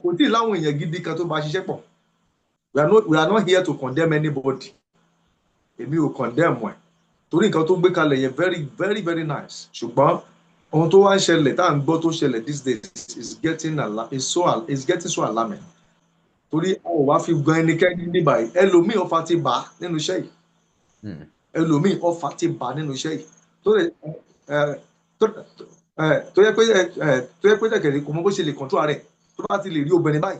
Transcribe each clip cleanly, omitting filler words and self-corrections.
kò tí ì láwọn èèyàn gidi kan tó bá ṣiṣẹ́ pọ̀. We are not here to condemn anybody. Èmi ò condemn ẹ̀ torí nǹkan tó gbé kalẹ̀ yẹn very very very nice, ṣùgbọ́n ohun tó wá ń ṣẹlẹ̀ tá à ń gbọ́ tó ṣẹlẹ̀ these days is getting so alarming. Torí a ò wá fi gan ẹnikẹ́ni ní báyìí, ẹlòmíì ọfà ti bà á nínú iṣẹ́ yìí, ẹlòmíì ọfà ti bà á nínú iṣẹ́ yìí tó yẹ pé tẹ̀kẹ̀rẹ̀ kò mọ bó ṣe lè control rẹ̀ tó bá ti lè rí obìnrin báyìí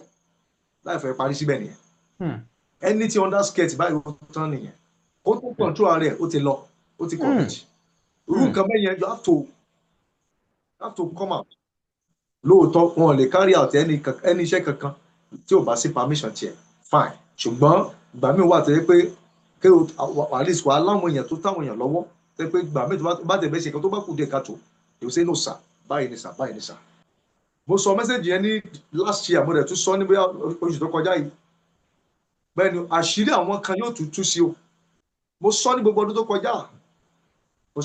láì fẹ́ parí síbẹ̀ nìyẹn. ẹni tí under skirt báyìí ó tán nìyẹn, ó tó control rẹ̀ ó ti lọ, ó ti commit. irú nǹkan bẹ́ẹ̀ yẹn you have to come out. lóòótọ́ wọn ò lè carry out ẹni iṣẹ́ kankan tí ò bá sí permission tiẹ̀, fine, ṣùgbọ́n ìgbà míì wà tó yẹ pé kí at least wà láwọn èèyàn tó táwọn èèyàn lọ́wọ́ tó yẹ pé ìgbà míì tó bá tẹ̀ bẹ́ẹ̀ ṣe kan tó bá kù díẹ̀ káàtó you say no sir, báyìí ni sir, báyìí ni sir. mo sọ mẹ́sẹ̀jì yẹn ní last year, mo dẹ̀ tún sọ ní bóyá oṣù tó kọjá yìí, bẹ́ẹ̀ ni àṣírí àwọn kan yóò tún tú sí o. mo sọ ní gbogbo ọdún tó kọjá,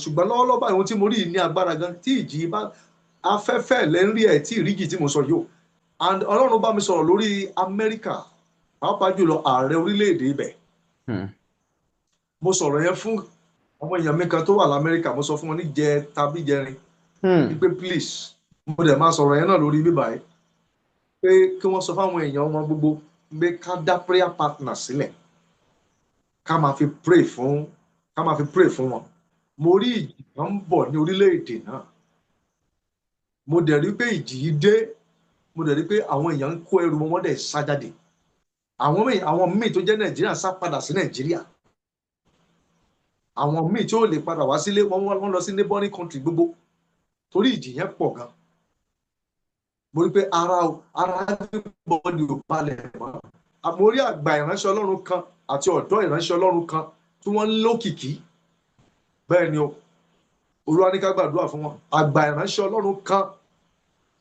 ṣùgbọ́n lọ́wọ́lọ́wọ́ báyìí ohun tí mo rí ní agbára gan, tí ìjì bá afẹ́fẹ́ lẹ́ńrí ẹ̀ tí ìríjì tí mo sọ yìí o. And Ọlọ́run bá mi sọ̀rọ̀ lórí Amẹ́ríkà, pàápàá jùlọ ààrẹ orílẹ̀-èdè ibẹ̀. mo sọ̀rọ̀ yẹn fún àwọn èèyàn mi kan tó wà lamẹ́ríkà, mo sọ fún wọn ní tàbí jẹrin pé please, mo dẹ̀ máa sọ̀rọ̀ yẹn náà lórí bíbá yìí pé kí wọ́n sọ fáwọn èèyàn wọn gbogbo pé ká dá prayer partner sílẹ̀ ká máa fi pray fún wọn. mo rí ìjì kan ń bọ̀ ní orílẹ̀-èdè náà, mo dẹ̀ rí pé ìjì yìí dé, mo dẹ̀ rí pé àwọn èèyàn ń kó ẹrù wọn dẹ̀ sá jáde. àwọn míì tó jẹ́ Nàìjíríà sá padà sí Nàìjíríà, àwọn míì tí ó lè padà wá sílé wọ́n lọ sí neighboring country gbogbo torí ìjì yẹn pọ̀ gan. mo rí pé ara everybody ò balẹ̀ mọ́. mo rí àgbà ìránṣẹ́ Ọlọ́run kan àti ọ̀dọ́ ìránṣẹ́ Ọlọ́run kan tí wọ́n lókìkí, bẹ́ẹ̀ ni o, Olúwa ní ká gbàdúrà fún wọn. àgbà ìránṣẹ́ Ọlọ́run kan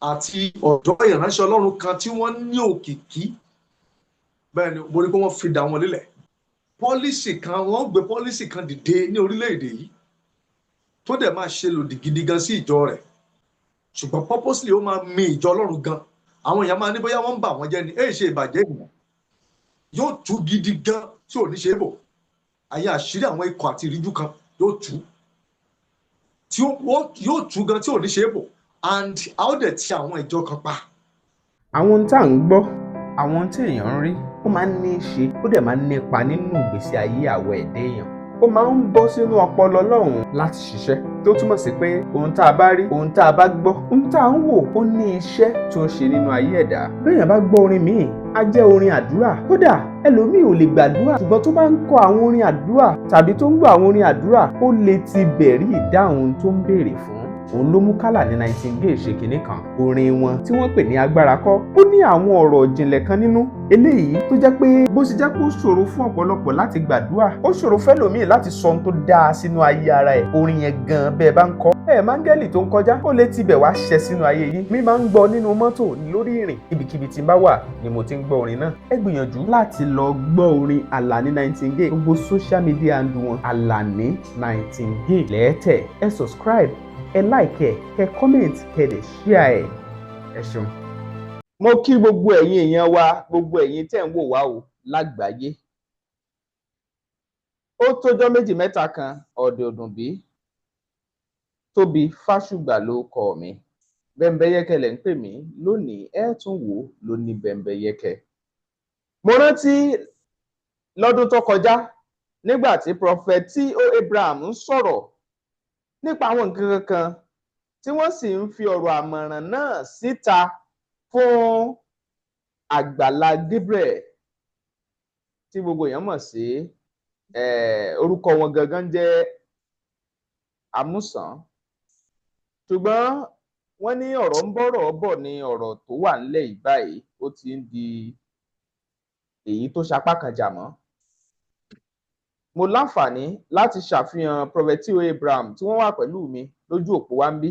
àti ọ̀dọ́ ìránṣẹ́ Ọlọ́run kan tí wọ́n ní òkìkí, bẹ́ẹ̀ ni mo rí pé wọ́n fi dà wọn lélẹ̀. pọ́lísì kan, wọ́n gbé pọ́lísì kan dìde ní orílẹ̀-èdè yìí tó dẹ̀ máa ṣe lòdì gidi gan sí ìjọ rẹ̀, ṣùgbọ́n purposely ó máa mi ìjọ Ọlọ́run gan. àwọn èèyàn máa ní bóyá wọ́n ń bà wọ́n jẹ́ ni, èyí ṣe ìbàjẹ́ ènìyàn yóò tú gidi gan tí ò ní ṣe é bò. ayé àṣírí àwọn ikọ̀ àti ìríjú kan yóò tú gan tí ò ní ṣe é bò, and a ó dẹ̀ ti àwọn ìjọ kan pa. àwọn ohun tá à ń gbọ́, àwọn ohun tí èèyàn ń rí, ó máa ń ní í ṣe, ó dẹ̀ máa ń nípa nínú ìgbésí ayé àwọ̀ ẹ̀dá èèyàn. ó máa ń bọ́ sínú ọpọlọ Ọlọ́run láti ṣiṣẹ́, tó túmọ̀ sí pé ohun tá a bá rí, ohun tá a bá gbọ́, ohun tá a ń wò, ó ní iṣẹ́ tó ń ṣe nínú ayé ẹ̀dá. béèyàn bá gbọ́ orin míì, á jẹ́ orin àdúrà. kódà ẹlòmíì ò lè gbàdúrà, ṣùgbọ́n tó bá ń kọ àwọn orin àdúrà tàbí tó ń gbọ́ àwọn orin àdúrà, ó lè ti bẹ̀rí ìdáhùn tó ń béèrè fún. òun ló mú Kálà ní Nightingale ṣe kinní kan, orin wọn tí wọ́n pè ní Agbára Kọ́, ó ní àwọn ọ̀rọ̀ ìjìnlẹ̀ kan nínú, eléyìí tó jẹ́ pé bó ṣe jẹ́ pé ó ṣòro fún ọ̀pọ̀lọpọ̀ láti gbàdúrà, ó ṣòro fẹ́lòmíì láti sọ ohun tó dáa sínú ayé ara ẹ̀. orin yẹn gan bẹ́ẹ̀ bá ń kọ, máńgẹ́lì tó ń kọjá ó lè tibẹ̀ wá ṣẹ sínú ayé yìí. mi máa ń gbọ́ nínú mọ́tò, lórí ìrìn, ibikíbi tí n bá wà ni mo ti ń gbọ́ orin náà. ẹ gbìyànjú láti lọ gbọ́ orin Àlàní Nightingale, gbogbo social media handle wọn Àlàní Nightingale lẹ́ẹ̀tẹ̀. ẹ subscribe, ẹ like, ẹ comment, ẹ dẹ̀ share ẹ. ẹ ṣeun. mo kí gbogbo ẹ̀yin èèyàn wa, gbogbo ẹ̀yin tẹ́ ń wò wá o lágbàáyé. ó tójọ́ méjì mẹ́ta kan ọ̀dẹ̀ òdùnbí, Tóbi Fásùgbà ló kọ mi. Bẹ́mbẹ́yẹ́kẹ́ lẹ̀ ń pè mí, lónìí ẹ tún wò lóní Bẹ́mbẹ́yẹ́kẹ́. mo rántí lọ́dún tó kọjá nígbà tí Prophet T.O. Abraham ń sọ̀rọ̀ nípa àwọn nǹkan kan tí wọ́n sì ń fi ọ̀rọ̀ àmọ̀ràn náà síta fún Àgbàlá Gabriel tí gbogbo èèyàn mọ̀ sí orúkọ wọn gangan jẹ́ Àmúsàn. ṣùgbọ́n wọ́n ní ọ̀rọ̀ ń bọ̀rọ̀ bọ̀ ní ọ̀rọ̀ tó wà nílẹ̀ yìí báyìí, ó ti ń di èyí tó sapá kan jà mọ́. mo láǹfààní láti ṣàfihàn Prophet T.O. Abraham tí wọ́n wà pẹ̀lú mi lójú òpó wa ń bí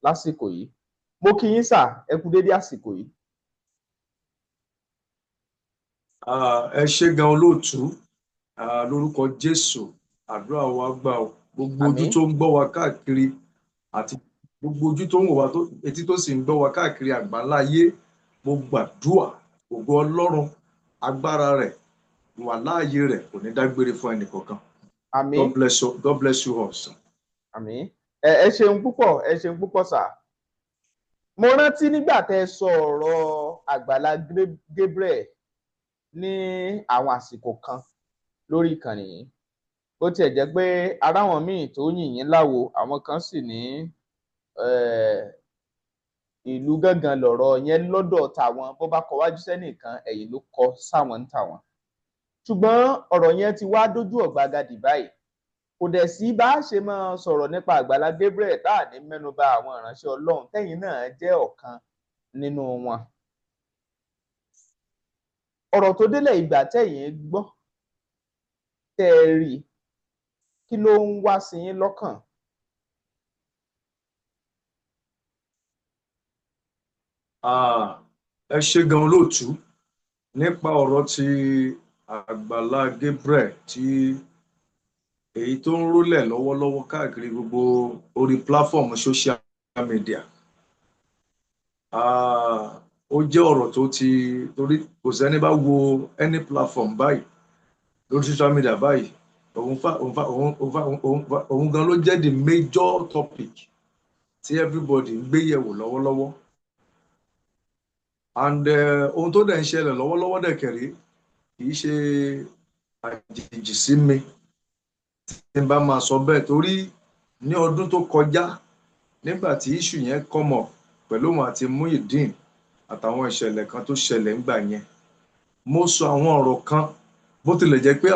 lásìkò yìí. mo kí yín sà, ẹ kú dédé àsìkò yìí. ẹ ṣé gan olóòtú, lórúkọ Jésù àdúrà wa gbà o. gbogbo ojú tó ń gbọ́ wa káàkiri àti gbogbo ojú tó ń wò wá, etí tó sì ń gbọ́ wa káàkiri àgbáńlá ayé, mo gbàdúrà ògo Ọlọ́run agbára rẹ̀ wà láàyè rẹ̀ kò ní dágbére fún ẹnì kankan. Àmín. God bless you all, sir. Àmín. Ẹ ṣeun púpọ̀ sà. Mo rántí nígbà tẹ́ sọ ọ̀rọ̀ Àgbàlá Gabriel ní àwọn àsìkò kan lórí ìkànnì yìí, bó tiẹ̀ jẹ́ pé ara wọn míì tó yìn yín láwo, àwọn kan sì ní ìlú gángan lọ̀rọ̀ yẹn lọ́dọ̀ tàwọn, bó bá kọ wájú sẹ́nìkan ẹ̀yìn ló kọ sáwọn ń tàwọn. Ṣùgbọ́n ọ̀rọ̀ yẹn ti wá dójú ọ̀gbagadì báyìí, kò dẹ̀ sí bá a ṣe máa sọ̀rọ̀ nípa Àgbàlá Gabriel tá à ní mẹ́nuba àwọn ìránṣẹ́ Ọlọ́run tẹ́yìn náà jẹ́ ọ̀kan nínú wọn. Ọ̀rọ̀ tó délẹ̀ ìgbà tẹ́yìn gbọ́ tẹ́ ẹ rí, kí ló ń wá sí yín lọ́kàn? Ẹ ṣé gan olóòtú nípa ọ̀rọ̀ ti Àgbàlá Gabriel tí èyí tó ń rólẹ̀ lọ́wọ́lọ́wọ́ káàkiri gbogbo orí platform social media. Ó jẹ́ ọ̀rọ̀ tó ti torí kò sẹ́ni bá wo any platform báyìí lórí social media báyìí òun gan ló jẹ́ the major topic tí everybody ń gbé yẹ̀wò lọ́wọ́lọ́wọ́. And ohun tó dẹ̀ ń ṣẹlẹ̀ lọ́wọ́lọ́wọ́ dẹ̀ kẹ̀rí kì í ṣe àjèjì sí mi tí n bá máa sọ bẹ́ẹ̀, torí ní ọdún tó kọjá nígbà tí issue yẹn come up pẹ̀lú òun àti Muyideen àtàwọn ìṣẹ̀lẹ̀ kan tó ṣẹlẹ̀ ńgbà yẹn, mo sọ àwọn ọ̀rọ̀ kan bó tilẹ̀ jẹ́ pé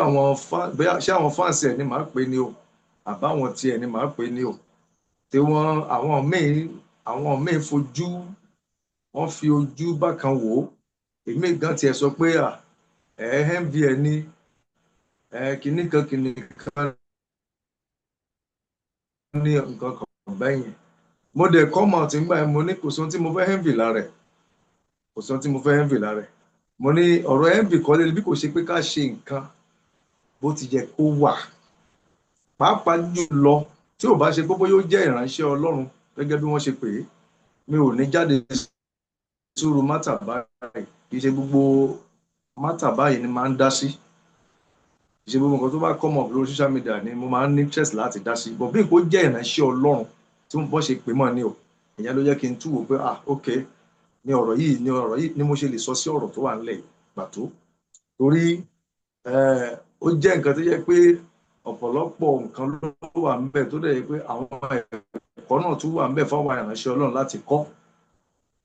ṣé àwọn fans ẹ̀ ni màá pè ní o àbáwọn tí ẹ̀ ni màá pè ní o tí àwọn míì fojú wọ́n fi ojú bákan wò ó. Èmi gan tiẹ̀ sọ pé MV ẹ̀ ní kìnnìkan ní nǹkan kan bẹ́yìn. Mo dẹ̀ come out nígbà yẹn mo ní kò sóhun tí mo fẹ́ MV lára ẹ̀, kò sóhun tí mo fẹ́ MV lára ẹ̀. Mo ní ọ̀rọ̀ MV kọ́ lé bí kò ṣe pé ká ṣe nǹkan bó ti yẹ kó wà, pàápàá jùlọ tí ò bá ṣe pé bóyá ó jẹ́ ìránṣẹ́ Ọlọ́run gẹ́gẹ́ bí wọ́n ṣe pè é, mi ò ní jáde sóru mátà báyìí. Kì í ṣe gbogbo mátà báyìí ni máa ń dá sí, kì í ṣe gbogbo nǹkan tó bá come up lórí social media ni mo máa ń ní interest láti dá sí, but bí kò jẹ́ ìránṣẹ́ Ọlọ́run tí mo bọ́ ṣe pè mọ́ ni o, ìyẹn ló jẹ́ kí n túwò pé ok ní ọ̀rọ̀ yìí ni mo ṣe lè sọ sí ọ̀rọ̀ tó wà nílẹ̀ pàtó, torí ó jẹ́ nǹkan tó jẹ́ pé ọ̀pọ̀lọpọ̀ nǹkan ló wà ńbẹ̀ tó dẹ̀ yẹ pé àwọn ẹ̀kọ́ náà tún wà ńbẹ̀ fáwọn ìránṣẹ́ Ọlọ́run láti kọ́.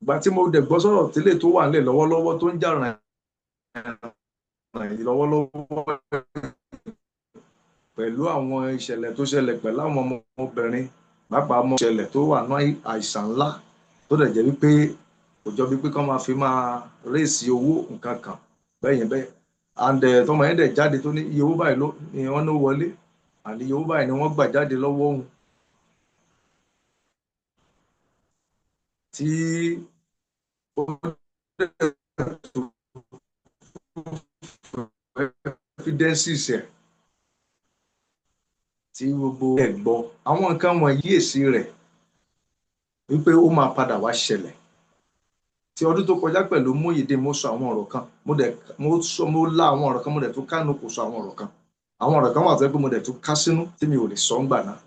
Ìgbà tí mo dẹ̀ gbọ́ sọ̀rọ̀ tẹ́lẹ̀ tó wà nílẹ̀ lọ́wọ́lọ́wọ́ tó ń jà ràn lọ́wọ́lọ́wọ́ pẹ̀lú àwọn ìṣẹ̀lẹ̀ tó ṣẹlẹ̀ pẹ̀lú àwọn ọmọbìnrin pàápàá ọmọ ìṣẹ̀lẹ̀ tó wà ní àìsàn ńlá tó dẹ̀ jẹ́ wípé kò jọ wípé kán máa fi máa réèsì owó nǹkan kan bẹ́yẹn bẹ́ẹ̀, and tọmọ yẹn dẹ̀ jáde tó ní iye owó báyìí ni wọ́n ní wọlé àní iye owó báyìí ni wọ́n gbà jáde lọ́wọ́ òun, tí ó evidences ẹ̀ tí gbogbo ẹ̀ gbọ́ àwọn nǹkan wọ̀nyí èsì rẹ̀ wípé ó máa padà wá ṣẹlẹ̀. Tí ọdún tó kọjá pẹ̀lú Muyideen mo sọ àwọn ọ̀rọ̀ kan mo lá àwọn ọ̀rọ̀ kan mo dẹ̀ tún kánú kò sọ àwọn ọ̀rọ̀ kan wà tó yẹ pé mo dẹ̀ tún ká sínú tí mi ò lè sọ ńgbà náà,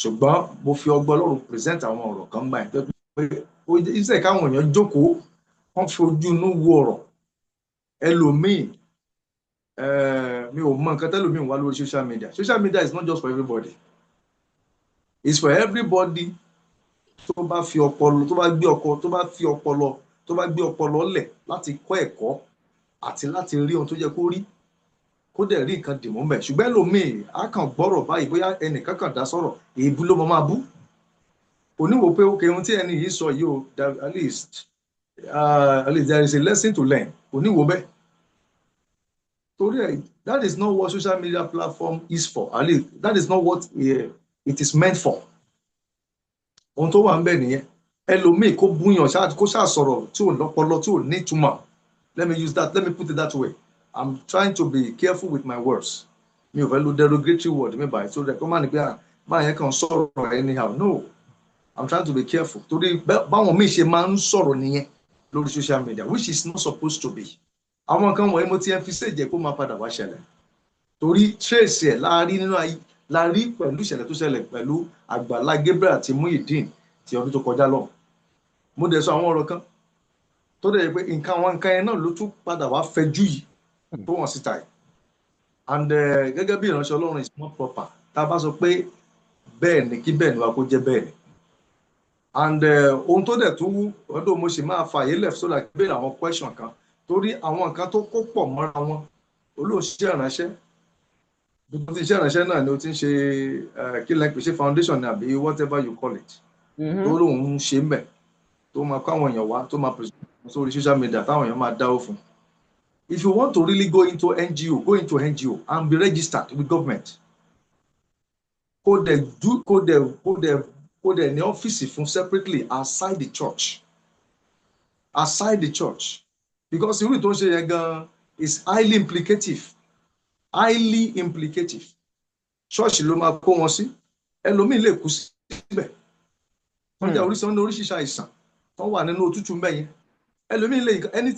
ṣùgbọ́n mo fi ọgbọ́n Ọlọ́run present àwọn ọ̀rọ̀ kan gbà yẹn pé iṣẹ́ káwọn èèyàn jókòó wọ́n fi ojú inú wo ọ̀rọ̀ ẹlòmíì. Mi ò mọ nǹkan tẹ́lòmíì wá lórí social media. Social media is not just for everybody, it's for everybody tó bá fi ọpọlọ tó bá gbé ọpọlọ lẹ̀ láti kọ́ ẹ̀kọ́ àti láti rí ohun tó yẹ kó rí kó dẹ̀ rí nǹkan dìmú mẹ́. Ṣùgbọ́n ẹlòmíì á kàn gbọ́rọ̀ báyìí bóyá ẹnìkan kàn dá sọ̀rọ̀ èébú ló máa bú, oníwò pé ok ohun tí ẹni yìí sọ yìí o at least there is a lesson to learn, oníwò bẹ́ẹ̀. Torí ẹ̀ that is not what social media platform is for, at least that is not what it is meant for. Ohun tó wà ń bẹ̀ nìyẹn. Ẹlòmíì kó búyàn kó ṣàsọ̀rọ̀ tí ò lọ́pọlọ tí ò ní ìtumọ̀, let me put it that way. I'm trying to be careful with my words. Mi ò fẹ́ lo derogatory word mi báyìí tó rẹ̀ kó má ní pé máa yẹn kàn sọ̀rọ̀ anyhow, no, I'm trying to be careful torí báwọn míì ṣe máa ń sọ̀rọ̀ nìyẹn lórí social media which is not supposed to be. àwọn nǹkan wọ̀nyí mo ti emphasize jẹ́ kó máa padà wá ṣẹlẹ̀ torí trace ẹ̀ láàrí nínú ayé láàrí pẹ̀lú ìṣẹ̀lẹ̀ tó ṣẹlẹ̀ pẹ̀lú Àgbàlá Gabriel àti Muyideen ti ọdún tó kọjá lọ mo dẹ̀ sọ àwọn ọ̀rọ̀ kan tó dẹ̀ pé àwọn nǹkan yẹn náà ló tún padà wá fẹjú yìí tó wọ́n síta yìí and gẹ́gẹ́ bí ìránṣẹ́ Ọlọ́run is not proper tá a bá sọ pé bẹ́ẹ̀ ni kí bẹ́ẹ̀ ni wa kó jẹ́ bẹ́ẹ̀ ni and ohun tó dẹ̀ tún wú ọdún mo sì máa fààyè lẹ̀ sódà kí béèrè àwọn question kan torí àwọn nǹkan tó kó pọ̀ mọ́ra wọn olóòṣìṣẹ́ ìránṣẹ́ gbogbo ti iṣẹ́ ìránṣẹ́ náà ni o ti ń ṣe kí lẹ́yìn pèsè foundation ni àbí whatever you call it tó lóun ń ṣe ń bẹ̀ tó máa kọ́ àwọn èèyàn wá tó máa pèsè sórí social media táwọn èèyàn máa dáwó fún. If you want to really go into NGO and be registered with government kó dẹ̀ ní ọ́fíìsì fún separately outside the church because irú tó ń ṣe yẹn gan is highly implicative ṣọ́ọ̀ṣì ló máa kó wọn sí ẹlòmíì lè kú síbẹ̀ wọ́n jẹ́ oríṣiríṣi àìsàn tó wà nínú òtútù ń bẹ̀ yẹn ẹlòmíì lè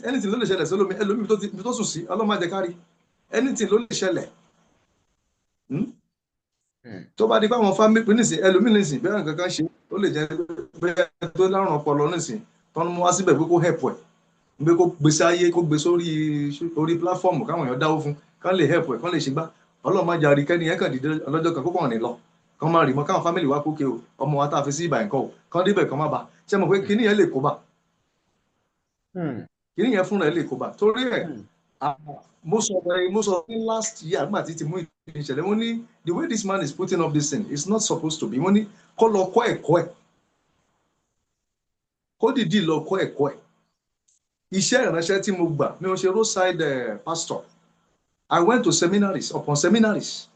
anything ló lè ṣẹlẹ̀ sí ẹlòmíì tó sùn sí ọlọ́mọ àjẹkárí anything ló lè ṣẹlẹ̀ tó bá di pé àwọn family nísìn ẹlòmíì nísìn bẹ́ẹ̀ nǹkan kan ṣe ó lè jẹ́ bẹ́ẹ̀ tó lárùn ọpọlọ nísìn tó ń mú wá síbẹ̀ pé kó help ẹ̀ pé kó gbèsè ayé kó gbé sórí platform káwọn èèyàn dáwó fún kán lè help ẹ̀ kán lè ṣe gbá ọlọ́mọ àjàrí kẹ́ni yẹn kàn dìde ọlọ́jọ́ kan kó kàn ní lọ kán máa rì mọ́ káwọn family wá kókè o ọmọ wa tá a fi sí ìbà nǹkan o kán débẹ̀ kán má bà ṣe mọ̀ pé kíní yẹn lè kó bà kíní yẹn fúnra ẹ̀ lè kó bà torí ẹ̀ mo sọ ní last year nígbà tí ti mú ìṣẹ̀lẹ̀ mo ní the way this man is putting up this thing is not supposed to be mo ní kó lọ kọ́ ẹ̀kọ́ ẹ̀ kó dìdí lọ kọ́ ẹ̀kọ́ ẹ̀ iṣẹ́ ìránṣẹ́ tí mo gbà mi ò ṣe roadside pastor I went to seminaries upon seminaries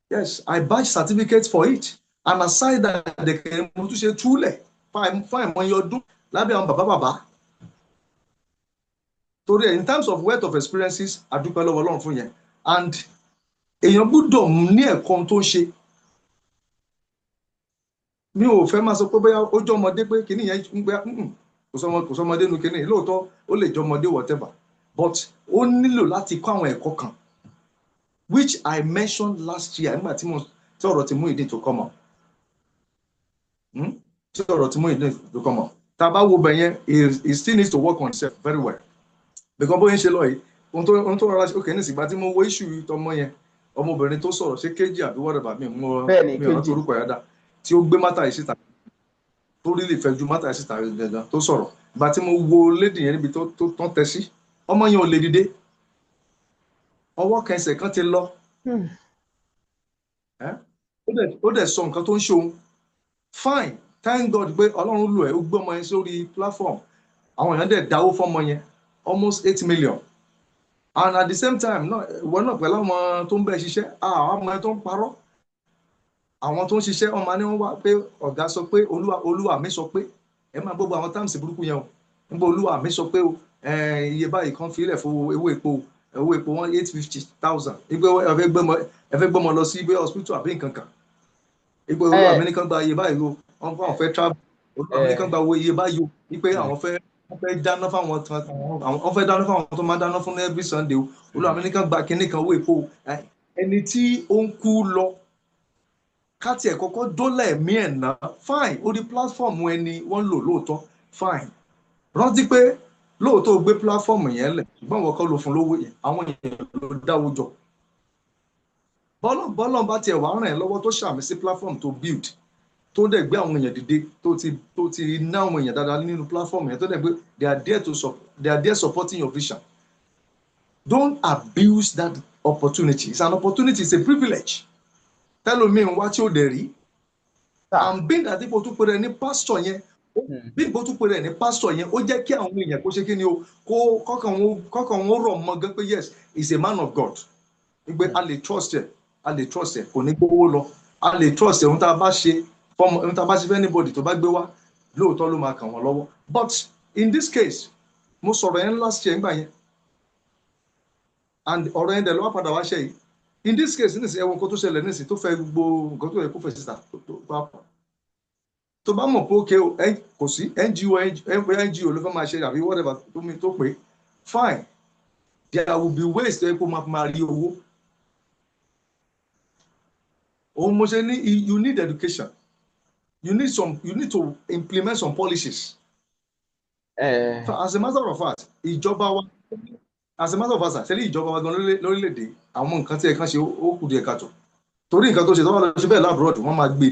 yes I batch certificates for it and aside that mo tún ṣe túlẹ̀ fún àìmọye ọdún lábẹ́ àwọn bàbá torí in terms of wealth of experiences adúpẹ́ lọ́wọ́ Ọlọ́run fún yẹn and èèyàn gbọ́dọ̀ ní ẹ̀kọ́ tó ń ṣe mi ò fẹ́ máa sọ pé bóyá ó jọ ọmọdé pé kìíní yẹn ń gbé kò sọmọdé nu kìíní lóòótọ́ ó lè jọ ọmọdé whatever but ó nílò láti kọ́ àwọn ẹ̀kọ́ kan which I mentioned last year nígbà tí ọ̀rọ̀ ti Muyideen tó come up tí ọ̀rọ̀ ti Muyideen tó come up tá a bá wo bẹ̀ yẹn he still needs to work on himself very well because bóyá ń ṣe lọ yìí ohun tó rọra ṣe òkè ní ìsìgbà tí mo wo issue tọmọ yẹn ọmọbìnrin tó sọ̀rọ̀ ṣé kéjì àbí whatever mi rántí orúkọ yẹn dá tí ó gbé mátà yìí síta tó rí lè fẹ́ ju mátà yìí síta gangan tó sọ̀rọ̀ ìgbà tí mo wo lady yẹn níbi tó tán tẹ sí ọmọ yẹn ò lè dìde ọwọ́ kẹsẹ̀ kan ti lọ ó dẹ̀ sọ nǹkan tó ń ṣe òun fine thank God pé Ọlọ́run lò ẹ́ ó gbé ọmọ yẹn sórí platform àwọn èèyàn dẹ̀ dáwó fọ́mọ yẹn almost 8 million and at the same time ìwọ náà pẹ̀lú àwọn tó ń bẹ̀ ṣiṣẹ́ àwọn ọmọ yẹn tó ń parọ́ àwọn tó ń ṣiṣẹ́ ọmọ ni wọ́n wá pé ọ̀gá sọ pé olúwa mi sọ pé ẹ máa gbogbo àwọn táàmù sí burúkú yẹn o nígbà olúwa mi sọ pé iye báyìí kan fi ilẹ̀ fún owó epo wọn 850,000 ìgbé ẹ fẹ́ gbọ́mọ lọ sí ìgbé hospital àbí nǹkan kan ìgbé olúwa mi nìkan gba iye báyìí o wọ́n fún àwọn fẹ́ travel olúwa mi nìkan gba owó iye báyìí o wípé àwọn fẹ́ dáná fáwọn tó máa dáná fún every Sunday o olúwa mi nìkan gba kinní kan owó epo ẹni tí ó ń kú lọ káti ẹ̀ kọ́kọ́ dólà ẹ̀mí ẹ̀ ná fine orí platform ẹni wọ́n lò lóòótọ́ fine rántí pé lóòótọ́ gbé platform yẹn lẹ̀ ṣùgbọ́n wọ́n kọ́ ló fún lówó yẹn àwọn èèyàn ló dáwó jọ bọ́lọ̀ bá tiẹ̀ wá ràn ẹ́ lọ́wọ́ tó ṣàmì sí platform tó build tó dẹ̀ gbé àwọn èèyàn dìde tó ti ná àwọn èèyàn dáadáa nínú platform yẹn tó dẹ̀ gbé they are there supporting your vision don't abuse that opportunity it's an opportunity it's a privilege tẹ́lómi ń wá tí ó dẹ̀ rí and being that ipò tó pèrè ní pastor yẹn bí ipò tó pèrè ní pastor yẹn ó jẹ́ kí àwọn èèyàn kó ṣe kí ni o kọ́kàn wọn rọ̀ mọ́ gan pé yes he is a man of God pé a lè trust ẹ̀ kò ní gbówó lọ a lè trust ẹ̀ ohun tá a bá ṣe fẹ́ anybody tó bá gbé wá lóòótọ́ ló máa kàn wọ́n lọ́wọ́ but in this case mo sọ̀rọ̀ yẹn last year nígbà yẹn and ọ̀rọ̀ yẹn dẹ̀ lọ́wọ́ padà wá ṣe yìí in this case nísìnyí ẹwọn nǹkan tó ṣẹlẹ̀ nísìnyí tó fẹ́ gbogbo nǹkan tó yẹ kó fẹ́ sísà tó bá mọ̀ pé ókè kò sí NGO ló fẹ́ máa ṣe àbí whatever tó pé fine there will be ways to máa rí owó. Òun mo ṣe ní you need education. You need to implement some policies. As a matter of fact, ìjọba wa ṣẹlẹ̀ ìjọba wa gan lórílẹ̀-èdè àwọn nǹkan tí ẹ kàn ṣe ó kù díẹ̀ káàtó. Torí nǹkan tó ṣe tó wà lọ sí bẹ́ẹ̀ lábúrọ̀dù wọ́n máa gbé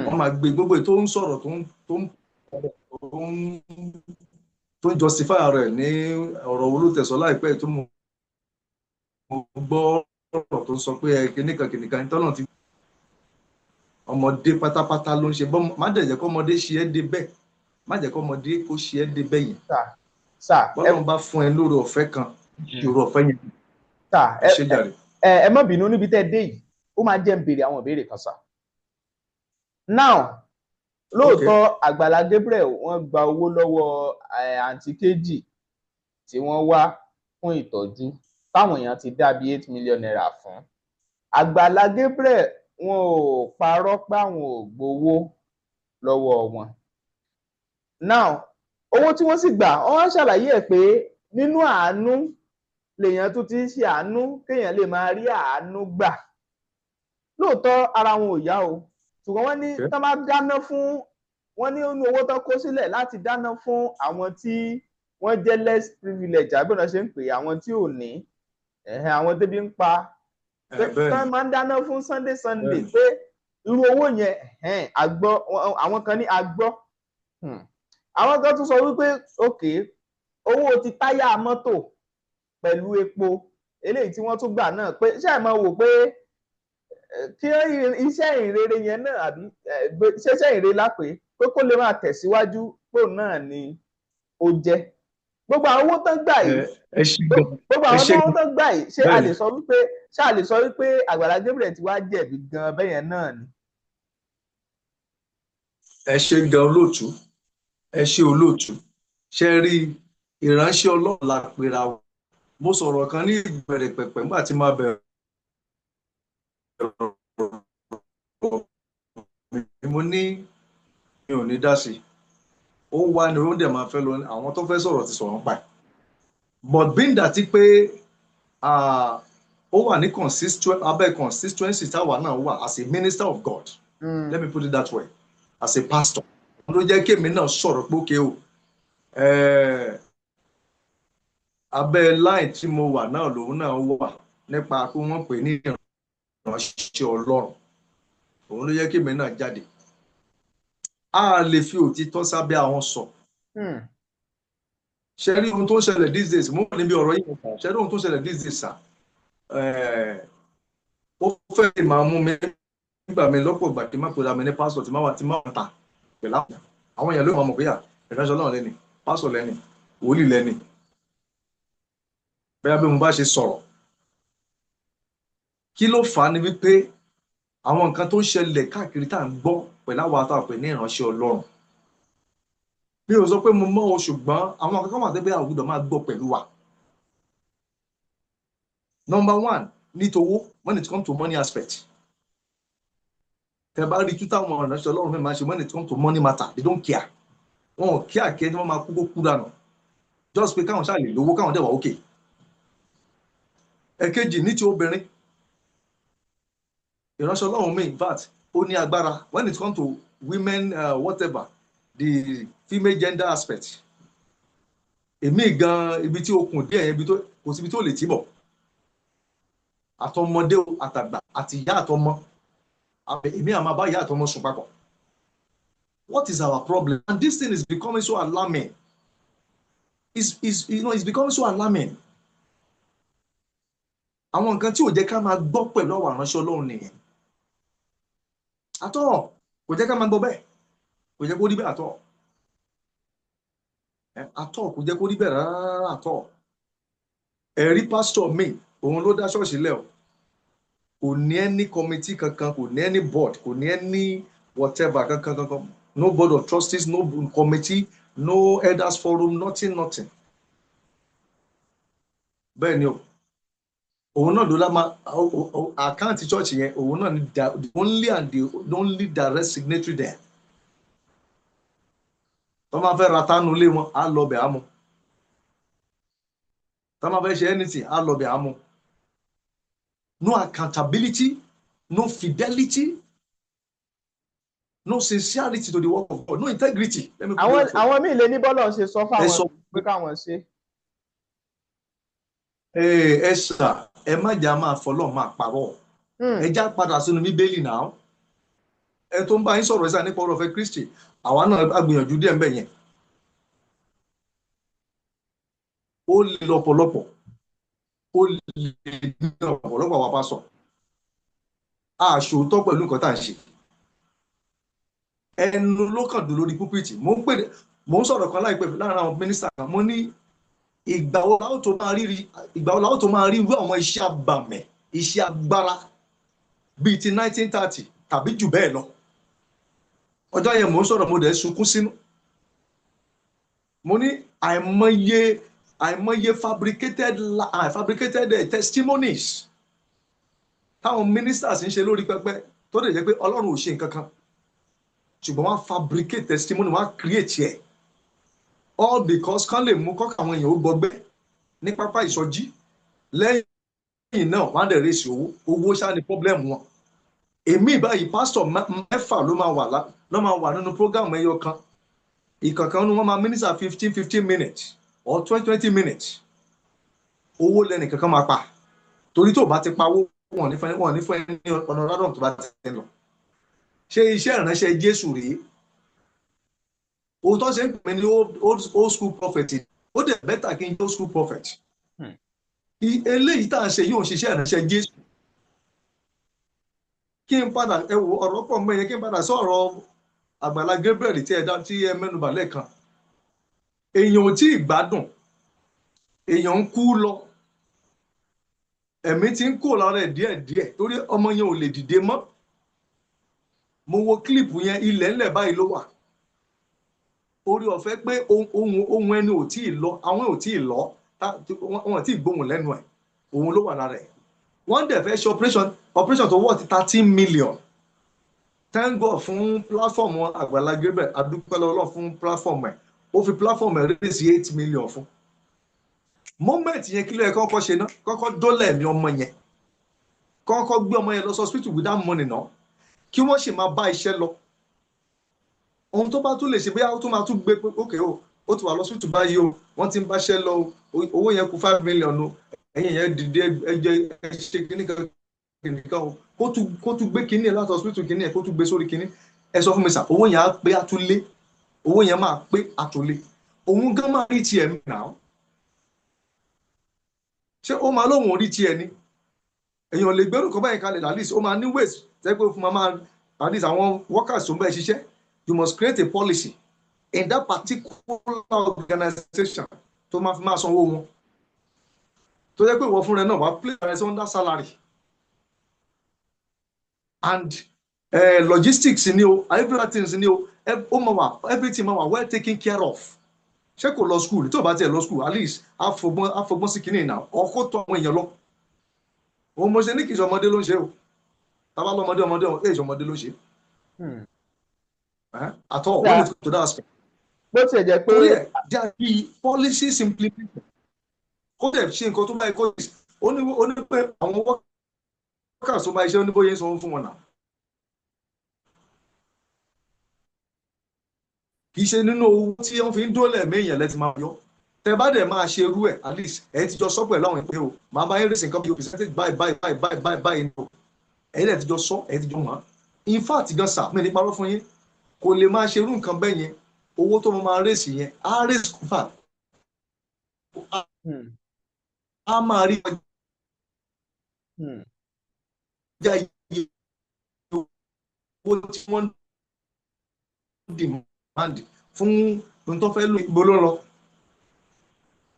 wọ́n máa gbé gbogbo tó ń sọ̀rọ̀ tó ń justify rẹ̀ ní ọ̀rọ̀ olótẹ̀sọ́ láìpẹ́ tó mú gbọ́ ọ̀rọ̀ tó ń sọ pé kìnìkan tọ́nà ti ọmọdé pátápátá ló ń ṣe má dẹ̀ jẹ́ kó ọmọdé ṣe é dé bẹ́ẹ̀ má jẹ́ kó ọmọdé kó ṣe é dé bẹ́ẹ̀ yẹn. Bọ́lá bá fún ẹ lórí ọ̀fẹ́ kan ìṣòro ọ̀fẹ́ yẹn ṣe jàre. Ẹ má bínú níbi tẹ́ dé yìí ó máa jẹ́ ń béèrè àwọn ìbéèrè kan sà. Now lóòótọ́ Àgbàlá Gabriel wọ́n gba owó lọ́wọ́ àǹtí Kejì tí wọ́n wá fún ìtọ́jú táwọn èèyàn ti dá bí 8 million naira fún. Àgbàlá Gabriel wọn ò parọ́ pé àwọn ò gbowó lọ́wọ́ wọn. Now owó tí wọ́n sì gbà wọ́n wá ṣàlàyé ẹ̀ pé nínú àánú lèèyàn tún ti ń ṣe àánú kéèyàn lè máa rí àánú gbà. Lóòótọ́ ara wọn ò yá o ṣùgbọ́n wọ́n ní tán bá dáná fún wọ́n ní inú owó tán kó sílẹ̀ láti dáná fún àwọn tí wọ́n jẹ́ less privilege àbí ọ̀nà ṣe ń pè àwọn tí ò ní àwọn tẹ́bí ń pa tán máa ń dáná fún Sunday pé irú owó yẹn àgbọ́ àwọn kan ní àgbọ́ àwọn kan tún sọ wípé owó ti táyà mọ́tò pẹ̀lú epo eléyìí tí wọ́n tún gbà náà pé ṣé ẹ máa wò pé kí iṣẹ́ ìrere yẹn náà àbí ṣẹ́ṣẹ́ ìrere lápè pé kó lè máa tẹ̀síwájú pò náà ni ó jẹ́ gbogbo àwọn owó tán gbà yìí ṣé a lè sọ wípé Àgbàlá Gabriel ti wá jẹ̀bi gan bẹ́yẹn náà ni. Ẹ ṣé gan olóòtú ẹ ṣé olóòtú ṣe rí ìránṣẹ́ Ọlọ́run la pera wọn. Mo sọ̀rọ̀ kan ní ìbẹ̀rẹ̀ pẹ̀pẹ̀ nígbà tí máa bẹ̀rẹ̀ mo ní mi ò ní dá sí ó wá ní ó dẹ̀ máa fẹ́ lọ àwọn tó fẹ́ sọ̀rọ̀ ti sọ̀rọ̀ pa ẹ̀ but being that pé ó wà ní abẹ́ constituency táwa náà wà as a minister of God let me put it that way as a pastor ló jẹ́ kí èmi náà sọ̀rọ̀ pé ókè o abẹ́ line tí mo wà náà lòun náà wà nípa pé wọ́n pè ní ìránṣẹ́ Ọlọ́run òun ló yẹ kí èmi náà jáde a lè fi òtítọ́ sábẹ́ àwọn sọ ṣe rí ohun tó ń ṣẹlẹ̀ these days mo wà níbi ọ̀rọ̀ yìí ṣe rí ohun tó ń ṣẹlẹ̀ these days ó fẹ́ máa mú mi nígbà mi lọ́pọ̀ ìgbà tí má pè lámi ní pásítọ̀ tí má wà ta pẹ̀lú àwọn èèyàn ló máa mọ̀ pé ìránṣẹ́ Ọlọ́run lẹ́ni pásítọ̀ lẹ́ni wòlíì lẹ́ni bẹ́ẹ̀ bí mo bá ṣe sọ̀rọ̀ kí ló fà á ni wípé àwọn nǹkan tó ń ṣẹlẹ̀ káàkiri tá à ń gbọ́ pẹ̀lú àwọn àtàwọn pè ní ìránṣẹ́ Ọlọ́run mi ò sọ pé mo mọ̀ o ṣùgbọ́n àwọn kankan wà tẹ́gbẹ́ àwọn gbọ́dọ̀ máa gbọ́ pẹ̀lú wa. Number one ní towó when it comes to money aspect tẹ bá rí tútà àwọn ìránṣẹ́ Ọlọ́run fẹ́ máa ṣe when it comes to money matter they don't care wọn ò kí àkẹ́ ni wọ́n máa kú dànù just pé káwọn ṣáà lè lówó káwọn dẹ̀ wà ókè. Ẹ̀kejì ní ti obìnrin ìránṣẹ́ Ọlọ́run mi in fact ó ní agbára when it comes to women whatever the female gender aspect èmi gan ibi tí okùn díẹ̀ yẹn kò síbi tó lè tì bọ̀ àtọmọdé àtàgbà àti ìyá àtọmọ èmi àmà bá ìyá àtọmọ sùn papọ̀. What is our problem? And this thing is becoming so alarming. It's becoming so alarming. Àwọn nǹkan tí ò jẹ́ ká máa gbọ́ pẹ̀lú àwọn ìránṣẹ́ Ọlọ́run nìyẹn. Àtọ̀ kò jẹ́ ká máa gbọ́ bẹ́ẹ̀ kò jẹ́ kó rí bẹ́ẹ̀ àtọ̀ kò jẹ́ kó rí bẹ́ẹ̀ rárá àtọ̀. Ẹ̀rí pásítọ̀ mi òun ló dá ṣọ́ọ̀ṣì lẹ̀ o kò ní any committee kankan kò ní any board kò ní any whatever kankan no board of trustees no committee no elders forum nothing. Bẹ́ẹ̀ ni o òun náà ló lá máa àkáǹtì church yẹn òun náà ni the only direct signatory there. Wọ́n máa fẹ́ ra tánú lé wọn á lọ bẹ̀ á mu. tá máa fẹ́ ṣe anything á lọ bẹ̀ á mú. No accountability, no fidelity, no sincerity to the work of God, no integrity. Àwọn míì lè ní bọ́lọ̀ ṣe sọ fáwọn pé káwọn ṣe. Ẹ ṣá ẹ má jà máa fọlọ́ máa parọ́. Ẹ já padà sínú Bíbélì náà. Ẹ tó ń bá yín sọ̀rọ̀ ẹ̀sà nípa ọ̀rọ̀ ọ̀fẹ́ Kristi, àwa náà á gbìyànjú díẹ̀ ń bẹ̀ yẹn. Ó lè lọ́pọ̀lọpọ̀, ó lè ní ọ̀pọ̀lọpọ̀ àwọn pásọ̀. Àṣòótọ́ pẹ̀lú nǹkan tá à ń ṣe. Ẹnu ló kàn dùn lórí púpìtì. Mo ń sọ̀rọ̀ kan láìpẹ́ láàárín àwọn mínísítà kan. Mo ní ìgbà wo la ó tó máa rí irú àwọn iṣẹ́ àbàmẹ̀, iṣẹ́ agbára bíi ti 1930 tàbí jù bẹ́ẹ̀ lọ. Ọjọ́ yẹn mo ń sọ̀rọ̀ mo dẹ̀ sunkún sínú. Mo ní àìmọye fabricated testimonies táwọn ministers ń ṣe lórí pẹpẹ tó lè jẹ́ pé Ọlọ́run ò ṣe nǹkan kan ṣùgbọ́n wọ́n fabricate testimony, wọ́n create ẹ̀ all because kán lè mú kọ́kọ́ àwọn èèyàn ó gbọgbẹ́ ní pápá ìsọjí. Lẹ́yìn náà wọ́n á dẹ̀ rèsì owó ṣáà ní problem wọn. Èmi báyìí pásítọ̀ mẹ́fà ló máa wà nínú program ẹyọ kan. Ìkọ̀ọ̀kan ni wọ́n máa minister 15 minutes or 20 minutes. Owó lẹ́nì kankan máa pa torí tó bá ti pawó wọn ní fún ẹni ọ̀nà rádọ̀m tó bá ti lọ. Ṣé iṣẹ́ ìránṣẹ́ Jésù rèé? Òótọ́ ṣe ń pè ní old school prophet, ó dẹ̀ bẹ́tà kí n jẹ́ old school prophet. Eléyìí tá à ń ṣe yóò ṣiṣẹ́ ìránṣẹ́ Jésù. Kí n padà ọ̀rọ̀ pọ̀ mọ́ yẹn, kí n padà sọ̀rọ̀ Àgbàlá Gabriel tí ẹ mẹ́nubà lẹ́ẹ̀kan. Èèyàn ò tí ì gbádùn, èèyàn ń kú lọ, ẹ̀mí ti ń kó lára ẹ̀ díẹ̀díẹ̀ torí ọmọ yẹn ò lè dìde mọ́. Mo wo kílìpù yẹn, ilẹ̀ ńlẹ̀ báyìí ló wà. Orí ọ̀fẹ́ pé ohun ẹni ò tí ì lọ, àwọn ò tí ì lọ, wọn ò tí ì gbóhùn lẹ́nu ẹ̀, òun ló wà lára ẹ̀. Wọ́n dẹ̀ fẹ́ ṣe operation tó wọ́ọ̀tì 13 million. Thank God fún platform Àgbàlá Gabriel, adúpẹ́ lọ́wọ́ fún platform ẹ̀. Ó fi platform ẹ̀ raise 8 million fún. Moment yẹn kí ló yẹ kọ́kọ́ ṣe náà, kọ́kọ́ dólẹ̀ ẹ̀mí ọmọ yẹn, kọ́kọ́ gbé ọmọ yẹn lọ sí hospital without money náà, kí wọ́n sì máa bá iṣẹ́ lọ. Ohun tó bá tún lè ṣe bóyá ó tún máa tún gbé pé okay o, ó ti wà lọ hospital báyìí o, wọ́n ti ń báṣẹ́ lọ o, owó yẹn kù 5 million o, ẹ̀yin yẹn dìde ṣe kíníkan o, kó tún gbé kíní ẹ̀ láti hospital kíní ẹ̀ kó tún gbé sórí kíní. Ẹ sọ fún mi sà, owó yẹn á pé àtúlé, owó yẹn máa pé àtúlé. Òun gan máa rí tiẹ̀ mi náà. Ṣé ó máa lóhùn orí tiẹ̀ ni? Èèyàn lè gbẹ́rù kan báyìí kalẹ̀ at least ó máa ní ways tẹ́ pé fún máa at least àwọn workers tó ń bẹ̀ ṣiṣẹ́. You must create a policy in that particular organization tó máa fi máa sanwó wọn. Tó jẹ́ pé ìwọ fúnra náà wàá play as under salary. And logistics ni o, everything ni o, everything máa wà well taken care of. Ṣé kò lọ school? Tó bá tiẹ̀ lọ school at least àfọgbọ́n sí kìíní náà ọkọ̀ tó àwọn èèyàn lọ. Òun mo ṣe ní kì í ṣe ọmọdé ló ń ṣe o. Tábà lọ́mọdé èyí ọmọdé ló ń ṣe. At all when it comes to that aspect. Bó tiẹ̀ jẹ́ pé torí ẹ̀ jẹ́ policy simplification. Kó dẹ̀ ṣe nǹkan tó bá yẹ kó ó ní pé àwọn workers tó bá iṣẹ́ oníbóyè ń sanwó fún wọn náà. Kì í ṣe nínú owó tí wọ́n fi ń dólẹ̀ méèyàn lẹ́tì máa yọ. Tẹ bá dẹ̀ máa ṣe irú ẹ̀ at least ẹ̀ ti jọ sọ pẹ̀lú àwọn ìpín o, màá bá yín rèsì nǹkan bí o percentage báyìí ní o. Ẹ̀yin ẹ̀ ti jọ sọ, ẹ̀ ti jọ mọ̀. In fact gan sà mí ní parọ́ fún yín, kò lè máa ṣe irú nǹkan bẹ́ẹ̀ yẹn, owó tó máa rèsì yẹn, á rèsì kúfà. Á máa rí ọjà iye owó tí wọ́n demand fún ohun tó fẹ́ lò ìbò ló ń lọ.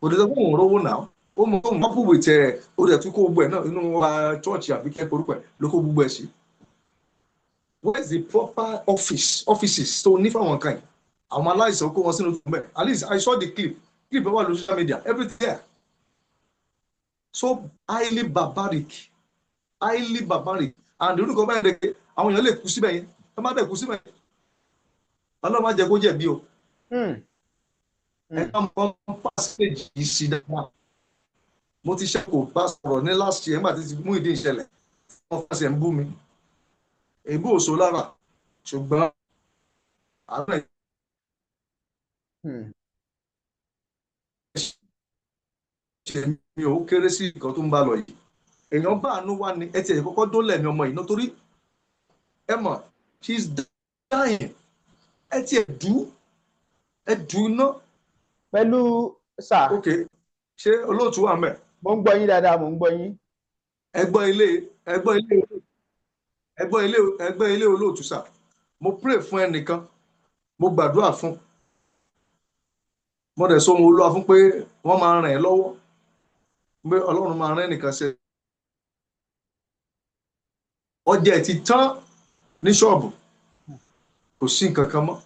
Òdòdó fún òun rówó náà ó mọ fún mọ́pù wìtẹ̀ ó dẹ̀ tún kó gbogbo ẹ̀ náà inú wa chọ́ọ̀chì àbí kẹ́kọ̀ọ́ orúkọ ẹ̀ ló kó gbogbo ẹ̀ sí. Where is the proper offices tó ní fáwọn kan yìí? Àwọn aláìsàn kó wọn sínú tó bẹ́ẹ̀. At least I saw the clip wà lórí social media everything there. So highly barbaric and orúkọ báyìí rẹ̀ àwọn èèyàn lè kú síbẹ̀ yẹn ẹ má bẹ̀ kú síbẹ̀ yẹn. Ọlọ́run má jẹ́ kó jẹ̀bi o. Ẹ ká mọ passage yìí sí dáadáa. mo ti ṣe kò bá sọ̀rọ̀ ní last year nígbà tí ti mú ìdí ìṣẹ̀lẹ̀ wọ́n fẹsẹ̀ ń bú mi èébú òṣò lára ṣùgbọ́n àánú ẹ̀ ṣe mi ò kéré sí nǹkan tó ń bá lọ yìí èèyàn bá àánú wá ní ẹ ti ẹ̀ kọ́kọ́ dólẹ̀ mi ọmọ yìí nítorí ẹ mọ̀ she is dying ẹ ti ẹ̀ dùn iná. pẹ̀lú sà. ok ṣé olóòtú wà mẹ́. mo ń gbọ́ yín dáadáa mo ń gbọ́ yín. ẹgbọ́n ilé olóòtú sà mo pray fún ẹnìkan mo gbàdúrà fún mo dẹ̀ sọ mo olúwa fún pé wọ́n máa ràn ẹ́ lọ́wọ́ pé ọlọ́run máa rán ẹnìkan ṣe ọjà ẹ̀ ti tán ní ṣọ́ọ̀bù kò sí nǹkan kan mọ́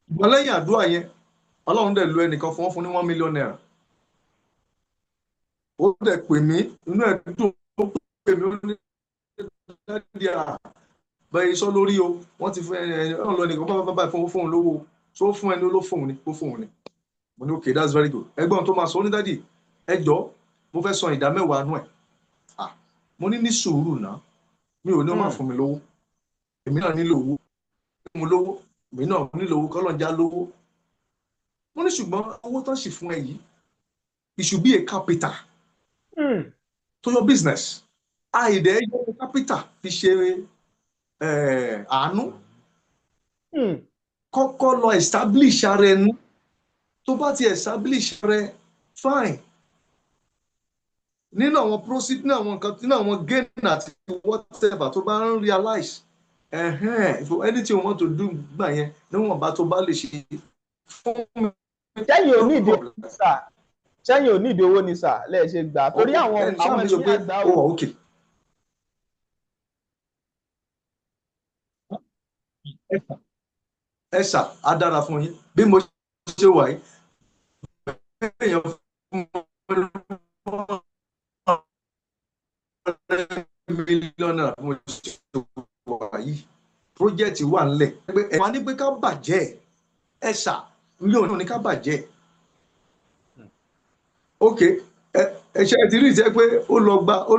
ṣùgbọ́n lẹ́yìn àdúrà yẹn ọlọ́run dẹ̀ lu ẹnìkan fún ní $1 million. ó dẹ̀ pè mí inú ẹ̀ dùn ó pè mí ó ní dáàdì bẹ́ẹ̀ iṣọ́ lórí o wọ́n ti fún ẹ̀rọ lọ nìkan bá fún òun lówó tó fún ẹni ló fóun ni ó fóun ni mo ní okay that's very good ẹgbọ́n tó máa sọ ó ní dáàdì ẹ jọ̀ọ́ mo fẹ́ san ìdá 10 nú ẹ̀ mo ní sùúrù náà mi ò ní wọ́n máa fún mi lówó èmi náà nílò owó mo lówó èmi náà nílò owó kọ́lọ́njà lówó mo ní ṣùgbọ́n owó tán sì fún ẹ yìí it should be a capital to your business àìdẹ́ yọ capital fi ṣe àánú kọ́kọ́ lọ establish ara ẹnu tó bá ti establish ara ẹ fine nínú àwọn proceed nínú àwọn nǹkan nínú àwọn gain àti whatever tó bá ń realize if anything you want to do gbà yẹn níwọ̀n bá tó bá lè ṣe fún mi. sẹ́yìn ò ní ìdí owó ni sà sẹ́yìn ò ní ìdí owó ni sà lẹ́ẹ̀ ṣe gbà torí àwọn ẹni àgbà ó okay. ẹ̀sà á dára fún yín bí mo ṣe wà yìí èèyàn fún mílíọ̀nù náírà fún mo ṣe wà yìí pírójẹ́tì wà ńlẹ̀ ẹ̀wọ̀n á ní pé ká bàjẹ́ ẹ̀sà mílíọ̀nù ní ká bàjẹ́ ok ẹ̀ṣẹ̀ ti rí ìṣẹ́ pé ó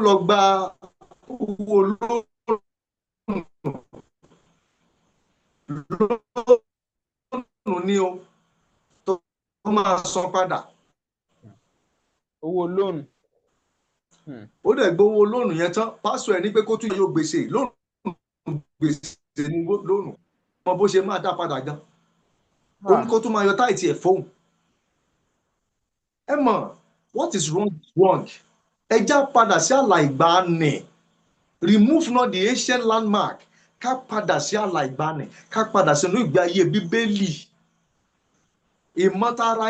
lọ gba owó lóòrùn ní o tó máa san padà. owó lóònù. ó dẹ̀ gbowó lóònù yẹn tán pásọ ẹ̀ ní pé kó tún yóò gbèsè lóònù gbèsè ní lóònù wọn bó ṣe máa dá padà gan. ó ní kó tún máa yọ táìtì ẹ̀ fóun. ẹ mọ̀ what is wrong is wrong. ẹ já padà sí àlà ìgbàanì remove not the ancient landmark. Ká padà sí àlà ìgbàanì ká padà sínú ìgbé ayé bíbélì ìmọ̀tara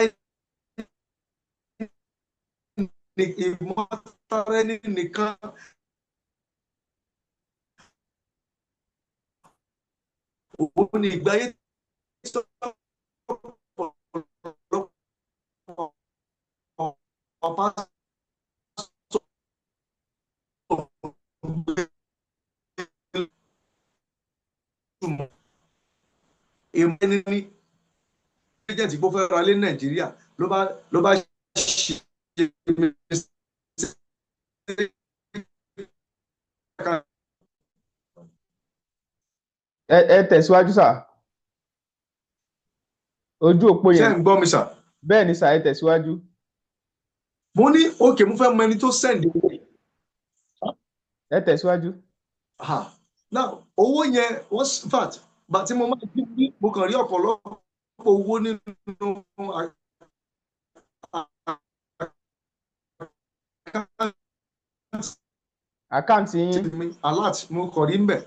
ẹni nìkan òun ni ìgbé ayé ẹni ní agent kó fẹ́ ra lé Nàìjíríà ló bá ṣe ẹ tẹ̀síwájú sà ojú òpó yẹn ṣé ń gbọ́ mi sà. bẹ́ẹ̀ ni sà ẹ tẹ̀síwájú. mo ní òkè mo fẹ́ mọ ẹni tó send owó. ẹ tẹ̀síwájú. now owó yẹn wọ́n fat bàtí mo máa bí mo kàn rí ọ̀pọ̀lọpọ̀ owó nínú àkáǹtì yín alert mo kàn rí mbẹ̀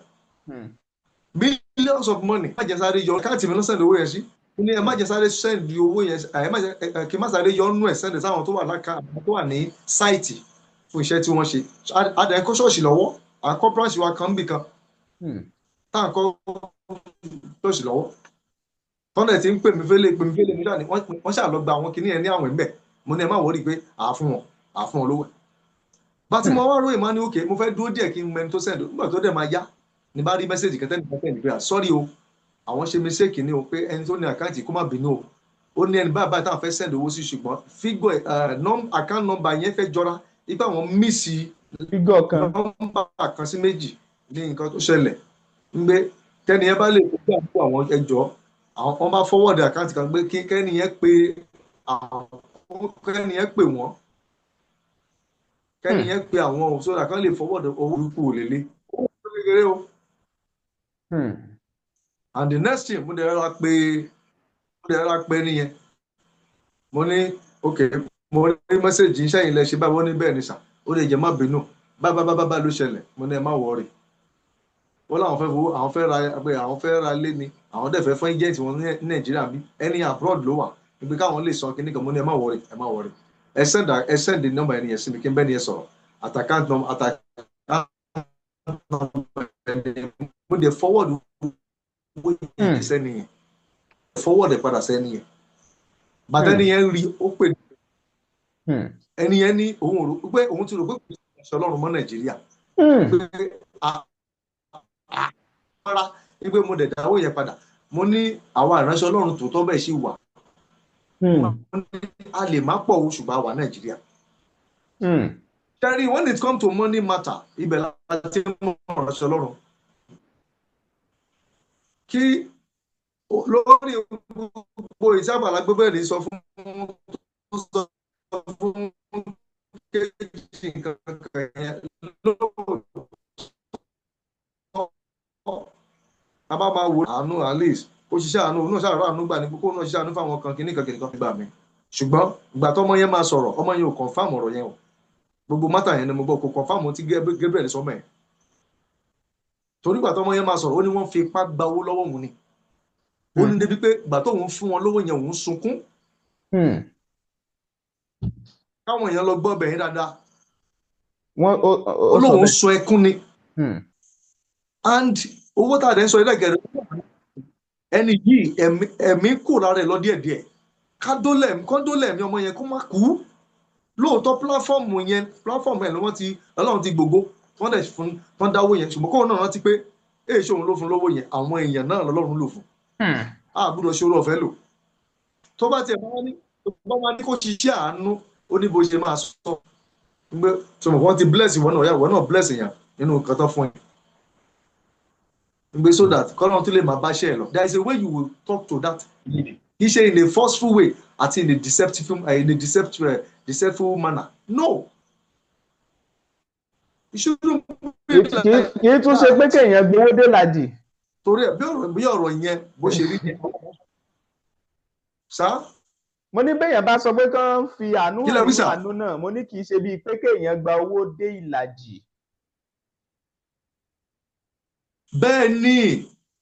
millions of money má jẹ́ sáré yọ àkáǹtì mi ló send owó yẹn sí ní ẹ má jẹ́ sáré send owó yẹn kí n má sáré yọ nú ẹ̀ send sáwọn tó wà láka tó wà ní sáìtì fún iṣẹ́ tí wọ́n ṣe adẹ̀ kó ṣọ́ọ̀ṣì lọ́wọ́ àkọ́ branch wa kan bì kan táà kọ́ ṣọ́ọ̀ṣì lọ́wọ́ tọ́lẹ̀ tí ń pè mí fẹ́lẹ̀ nígbà ni wọ́n ṣáà lọ gba àwọn kinní ẹ̀ ní àwọn ẹ̀mẹ́ mo ní ẹ má wọ́rí pé àá fún wọn lówó ẹ̀ bá tí mo wá ròyìn máa ní òkè mo fẹ́ dúró díẹ̀ kí n mẹni tó send nígbà tó dẹ̀ máa yá ní bá rí mẹ́sẹ̀jì kẹtẹ́ nípa tẹ̀ nípa sọ́rí o àwọn ṣe mistake ni o pé ẹni tó ní àkáǹtì kó má bínú o ó ní ẹni báyìí táwọn fẹ́ send owó sí ṣùgbọ́n figure account number yẹn fẹ́ jọra ipa àwọn mísì figure kan nọ́mbà kan sí méjì ní nǹkan tó ṣẹlẹ̀ ń gbé kẹ́ni yẹn bá lè kó àpò àwọn ẹjọ́ àwọn bá forward account kan gbé kí kẹ́ni yẹn pé wọ́n kẹ́ni yẹn pé àwọn òṣòro kan lè forward owó ikú òlélẹ̀ owó kékeré o. And the next thing mo dẹ̀ ra pé nìyẹn mo ní ok mo ní mẹ́sẹ̀gì iṣẹ́ yìí lẹ ṣe báwo ní bẹ́ẹ̀ ni sà ó lè jẹ́ má bínú bá ló ṣẹlẹ̀ mo ní ẹ má wọrí wọ́n láwọn fẹ́ fowó àwọn fẹ́ ra lé ni àwọn dẹ̀ fẹ́ fún agent wọn ní Nàìjíríà bí ẹni abroad ló wà níbi káwọn lè sọ kíní kan mo ní ẹ má wọrí ẹ send the number ẹni yẹn sí mi kí n bẹ́ẹ̀ ni ẹ sọ̀rọ̀ àtàkànt number mo dẹ̀ forward sẹ́ni yẹn forward ẹ̀ padà sẹ́ni yẹn bàtà ẹni yẹn rí ó pè ní ẹni yẹn ní òun ti rò pé kò sí Ọlọ́run mọ́ Nàìjíríà pé mo dẹ̀ dáwọ́ yẹn padà mo ní àwọn ìránṣẹ́ Ọlọ́run tòótọ́ bẹ́ẹ̀ sì wà a lè má pọ̀ o ṣùgbọ́n a wà Nàìjíríà. Terry, when it comes to money matter ibẹ̀ láti mú ìránṣẹ́ Ọlọ́run kí lórí gbogbo ìsábàlá gbogbo ẹ̀rí sọ fún kéjì kankan yẹn a bá máa wo àánú alice ó ṣiṣẹ́ àánú òun náà ṣàrọ̀ àánú gbà ní kókó náà ṣiṣẹ́ àánú fáwọn kan kìnnìkan gbà mí ṣùgbọ́n ìgbà tó ọmọ yẹn máa sọ̀rọ̀ ọmọ yẹn ò confam ọ̀rọ̀ yẹn o gbogbo mátà yẹn ni mo gbọ́ kò confam tí Gabriel sọmọ ẹ̀ torí ìgbà tó ọmọ yẹn máa sọ̀rọ̀ ó ní wọ́n fi ipá gba owó lọ́wọ́ òun ni ó ní débi pé ìgbà tó òun fún wọn lówó yẹn òun sunkún káwọn èèyàn lọ gbọ́ bẹ̀yìn dáadáa ó lóun sọ ẹkún ni and owó tá a dẹ̀ ń sọ ilé gẹ̀rẹ́ ẹni yìí ẹ̀mí kò lára ẹ̀ lọ díẹ̀díẹ̀ kọ́ńdólẹ̀ mi ọmọ yẹn kó má kú lóòótọ́ pláfọ́ọ̀mù yẹn ni Ọlọ́run ti gbogbo wọ́n dẹ̀ fún wọ́n dáwó yẹn ṣùgbọ́n kóun náà rántí pé èyí ṣe òun ló fún lówó yẹn àwọn èèyàn náà lọ́lọ́run lò fún àbúrò ṣe orí ọ̀fẹ́ lò tó bá tiẹ̀ bá wá ní kó ṣiṣẹ́ àánú ó ní bó ṣe máa sọ pé ṣùgbọ́n wọ́n ti bless ìwọ náà ìwọ náà bless èèyàn nínú nǹkan tó fún yẹn so that kọ́nà tó lè máa bá ṣe ẹ̀ lọ there is a way you will talk to that lady kì í ṣe in a forceful way àti in a deceptive manner no. kì í tún ṣe pé kéèyàn gbowó dé làjì. torí ẹ bí ọ̀rọ̀ yẹn bó ṣe rí yẹn sá. mo ní béèyàn bá sọ pé kán fi àánú àánú náà mo ní kì í ṣe bíi pé kéèyàn gba owó dé ìlàjì. bẹ́ẹ̀ ni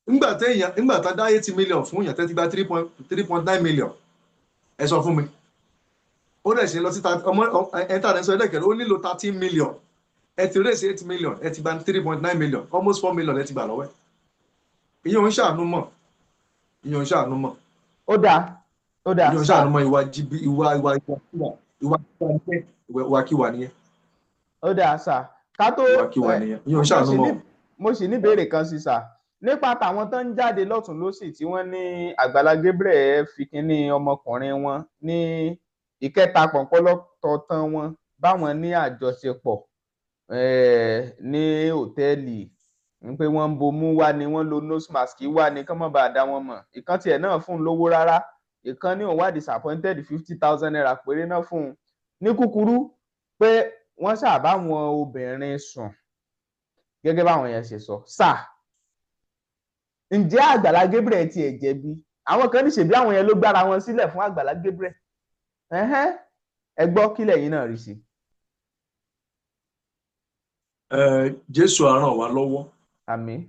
nígbà tá dá 80 million fún yàn tẹ́tí gba 3.9 million ẹ sọ fún mi ó dẹ̀ ṣe lọ sí ẹ̀ńtà rẹ̀ sọ ẹ̀dẹ̀kẹ̀rẹ̀ ó nílò 13 million ẹ ti rèsì 8 million ẹ ti gba 3.9 million almost 4 million ẹ ti gbà lọ́wọ́ ẹ̀ ìyẹn ò ń ṣàánú mọ̀ ó dáa ìyẹn ò ń ṣàánú mọ̀ ìwàkiwà nìyẹn. ó dáa sà ká tó ìwàkiwà nìyẹn ìyẹn ò ń ṣàánú mọ̀. mo sì ní ìbéèrè kan sí sà nípa tàwọn tó ń jáde lọ́tún lósì tí wọ́n ní Àgbàlá Gabriel fi kínní ọmọkùnrin wọn ní ìkẹta pọ̀npọ́lọ́tọ̀ tán wọn báwọn ní àjọṣepọ̀ ní hòtẹ́ẹ̀lì pé wọ́n ń bomú wá ni wọ́n lo nose mask wá ni kán mọ̀ bá dá wọn mọ̀ ìkan tiẹ̀ náà fún un lówó rárá ìkan ní òun wá disappointed 50,000 naira péré náà fún un ní kúkúrú pé wọ́n ṣàbá wọn obìnrin sùn gẹ́gẹ́ báwọn yẹn ṣe sọ sáà ǹjẹ́ Àgbàlá Gabriel tiẹ̀ jẹ̀bi àwọn kan ní ṣèbí àwọn yẹn ló gbára wọn sílẹ̀ fún Àgbàlá Gabriel ẹ gbọ́ kílẹ̀ yìí náà rí sí. Jésù á ràn wá lọ́wọ́. Àmín.